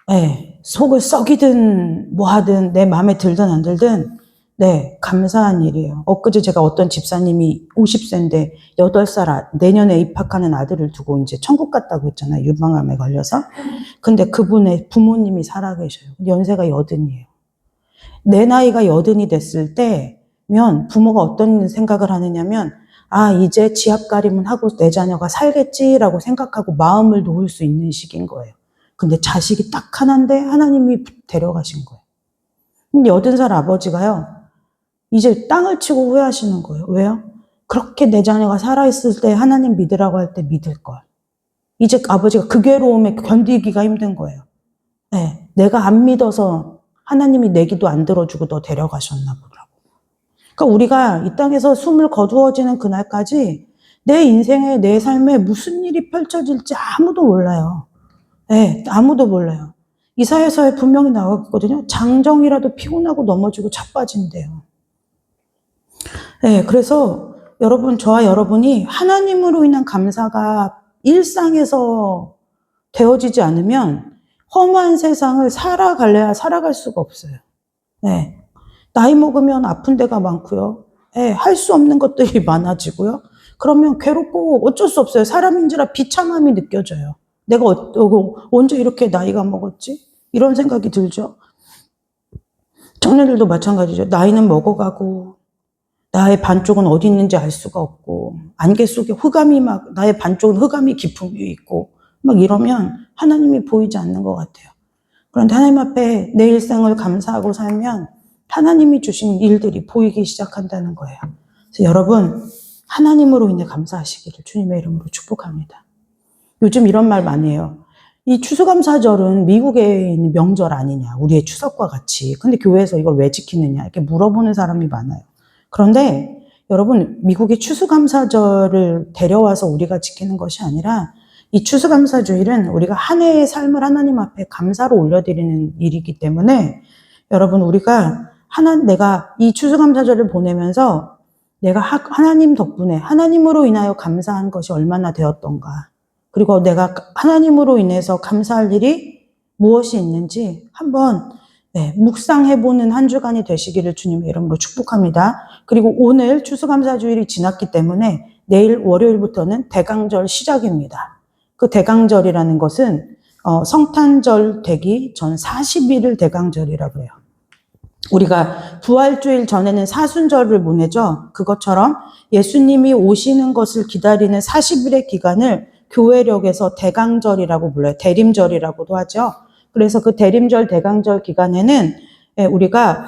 네, 속을 썩이든 뭐 하든 내 마음에 들든 안 들든 네, 감사한 일이에요. 엊그제 제가 어떤 집사님이 50세인데 8살 내년에 입학하는 아들을 두고 이제 천국 갔다고 했잖아요. 유방암에 걸려서. 근데 그분의 부모님이 살아계셔요. 연세가 80이에요. 내 나이가 80이 됐을 때면 부모가 어떤 생각을 하느냐면 아, 이제 지압가림은 하고 내 자녀가 살겠지라고 생각하고 마음을 놓을 수 있는 시기인 거예요. 근데 자식이 딱 하나인데 하나님이 데려가신 거예요. 근데 80살 아버지가요. 이제 땅을 치고 후회하시는 거예요. 왜요? 그렇게 내 자녀가 살아있을 때 하나님 믿으라고 할 때 믿을 걸. 이제 아버지가 그 괴로움에 견디기가 힘든 거예요. 네, 내가 안 믿어서 하나님이 내 기도 안 들어주고 너 데려가셨나 보더라고. 그러니까 우리가 이 땅에서 숨을 거두어지는 그날까지 내 인생에 내 삶에 무슨 일이 펼쳐질지 아무도 몰라요. 네, 아무도 몰라요. 이사야서에 분명히 나와 있거든요. 장정이라도 피곤하고 넘어지고 자빠진대요. 네, 그래서 여러분, 저와 여러분이 하나님으로 인한 감사가 일상에서 되어지지 않으면 험한 세상을 살아갈래야 살아갈 수가 없어요. 네, 나이 먹으면 아픈 데가 많고요. 네, 할 수 없는 것들이 많아지고요. 그러면 괴롭고 어쩔 수 없어요. 사람인지라 비참함이 느껴져요. 내가 언제 이렇게 나이가 먹었지? 이런 생각이 들죠. 청년들도 마찬가지죠. 나이는 먹어가고 나의 반쪽은 어디 있는지 알 수가 없고 안개 속에 흑암이 막 나의 반쪽은 흑암이 깊은 위에 있고 막 이러면 하나님이 보이지 않는 것 같아요. 그런데 하나님 앞에 내 일생을 감사하고 살면 하나님이 주신 일들이 보이기 시작한다는 거예요. 그래서 여러분 하나님으로 인해 감사하시기를 주님의 이름으로 축복합니다. 요즘 이런 말 많이 해요. 이 추수감사절은 미국에 있는 명절 아니냐. 우리의 추석과 같이. 근데 교회에서 이걸 왜 지키느냐. 이렇게 물어보는 사람이 많아요. 그런데 여러분 미국의 추수감사절을 데려와서 우리가 지키는 것이 아니라 이 추수감사주일은 우리가 한 해의 삶을 하나님 앞에 감사로 올려드리는 일이기 때문에 여러분 우리가 내가 이 추수감사절을 보내면서 내가 하나님 덕분에 하나님으로 인하여 감사한 것이 얼마나 되었던가 그리고 내가 하나님으로 인해서 감사할 일이 무엇이 있는지 한번 묵상해보는 한 주간이 되시기를 주님의 이름으로 축복합니다. 그리고 오늘 추수감사주일이 지났기 때문에 내일 월요일부터는 대강절 시작입니다. 그 대강절이라는 것은 성탄절 되기 전 40일을 대강절이라고 해요. 우리가 부활주일 전에는 사순절을 보내죠. 그것처럼 예수님이 오시는 것을 기다리는 40일의 기간을 교회력에서 대강절이라고 불러요. 대림절이라고도 하죠. 그래서 그 대림절, 대강절 기간에는 우리가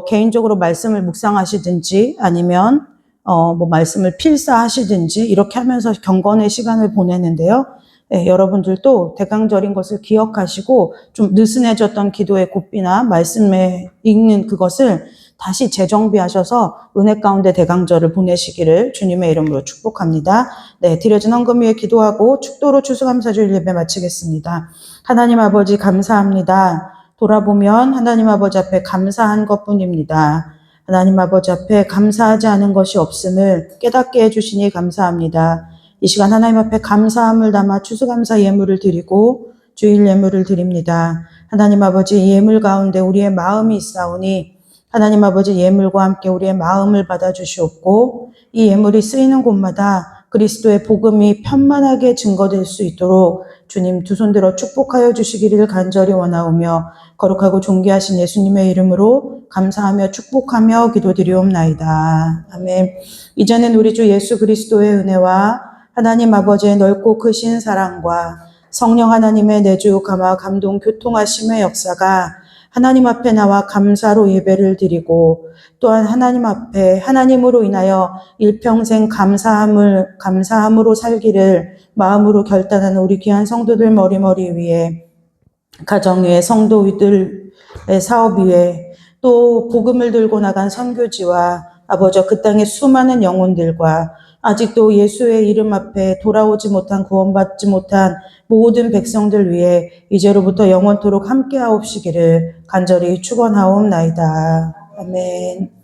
개인적으로 말씀을 묵상하시든지 아니면 뭐 말씀을 필사하시든지 이렇게 하면서 경건의 시간을 보내는데요. 여러분들도 대강절인 것을 기억하시고 좀 느슨해졌던 기도의 고삐나 말씀에 읽는 그것을 다시 재정비하셔서 은혜 가운데 대강절을 보내시기를 주님의 이름으로 축복합니다. 네, 드려진 헌금 위에 기도하고 축도로 추수감사주일 예배 마치겠습니다. 하나님 아버지 감사합니다. 돌아보면 하나님 아버지 앞에 감사한 것뿐입니다. 하나님 아버지 앞에 감사하지 않은 것이 없음을 깨닫게 해주시니 감사합니다. 이 시간 하나님 앞에 감사함을 담아 추수감사 예물을 드리고 주일 예물을 드립니다. 하나님 아버지 이 예물 가운데 우리의 마음이 있사오니 하나님 아버지 예물과 함께 우리의 마음을 받아주시옵고 이 예물이 쓰이는 곳마다 그리스도의 복음이 편만하게 증거될 수 있도록 주님 두 손 들어 축복하여 주시기를 간절히 원하오며 거룩하고 존귀하신 예수님의 이름으로 감사하며 축복하며 기도드리옵나이다. 아멘. 이제는 우리 주 예수 그리스도의 은혜와 하나님 아버지의 넓고 크신 사랑과 성령 하나님의 내주감화 감동 교통하심의 역사가 하나님 앞에 나와 감사로 예배를 드리고 또한 하나님 앞에 하나님으로 인하여 일평생 감사함으로 살기를 마음으로 결단하는 우리 귀한 성도들 머리머리 위에 가정 위에 성도들의 사업 위에 또 복음을 들고 나간 선교지와 아버지 그 땅의 수많은 영혼들과 아직도 예수의 이름 앞에 돌아오지 못한 구원받지 못한 모든 백성들 위해 이제로부터 영원토록 함께하옵시기를 간절히 축원하옵나이다. 아멘.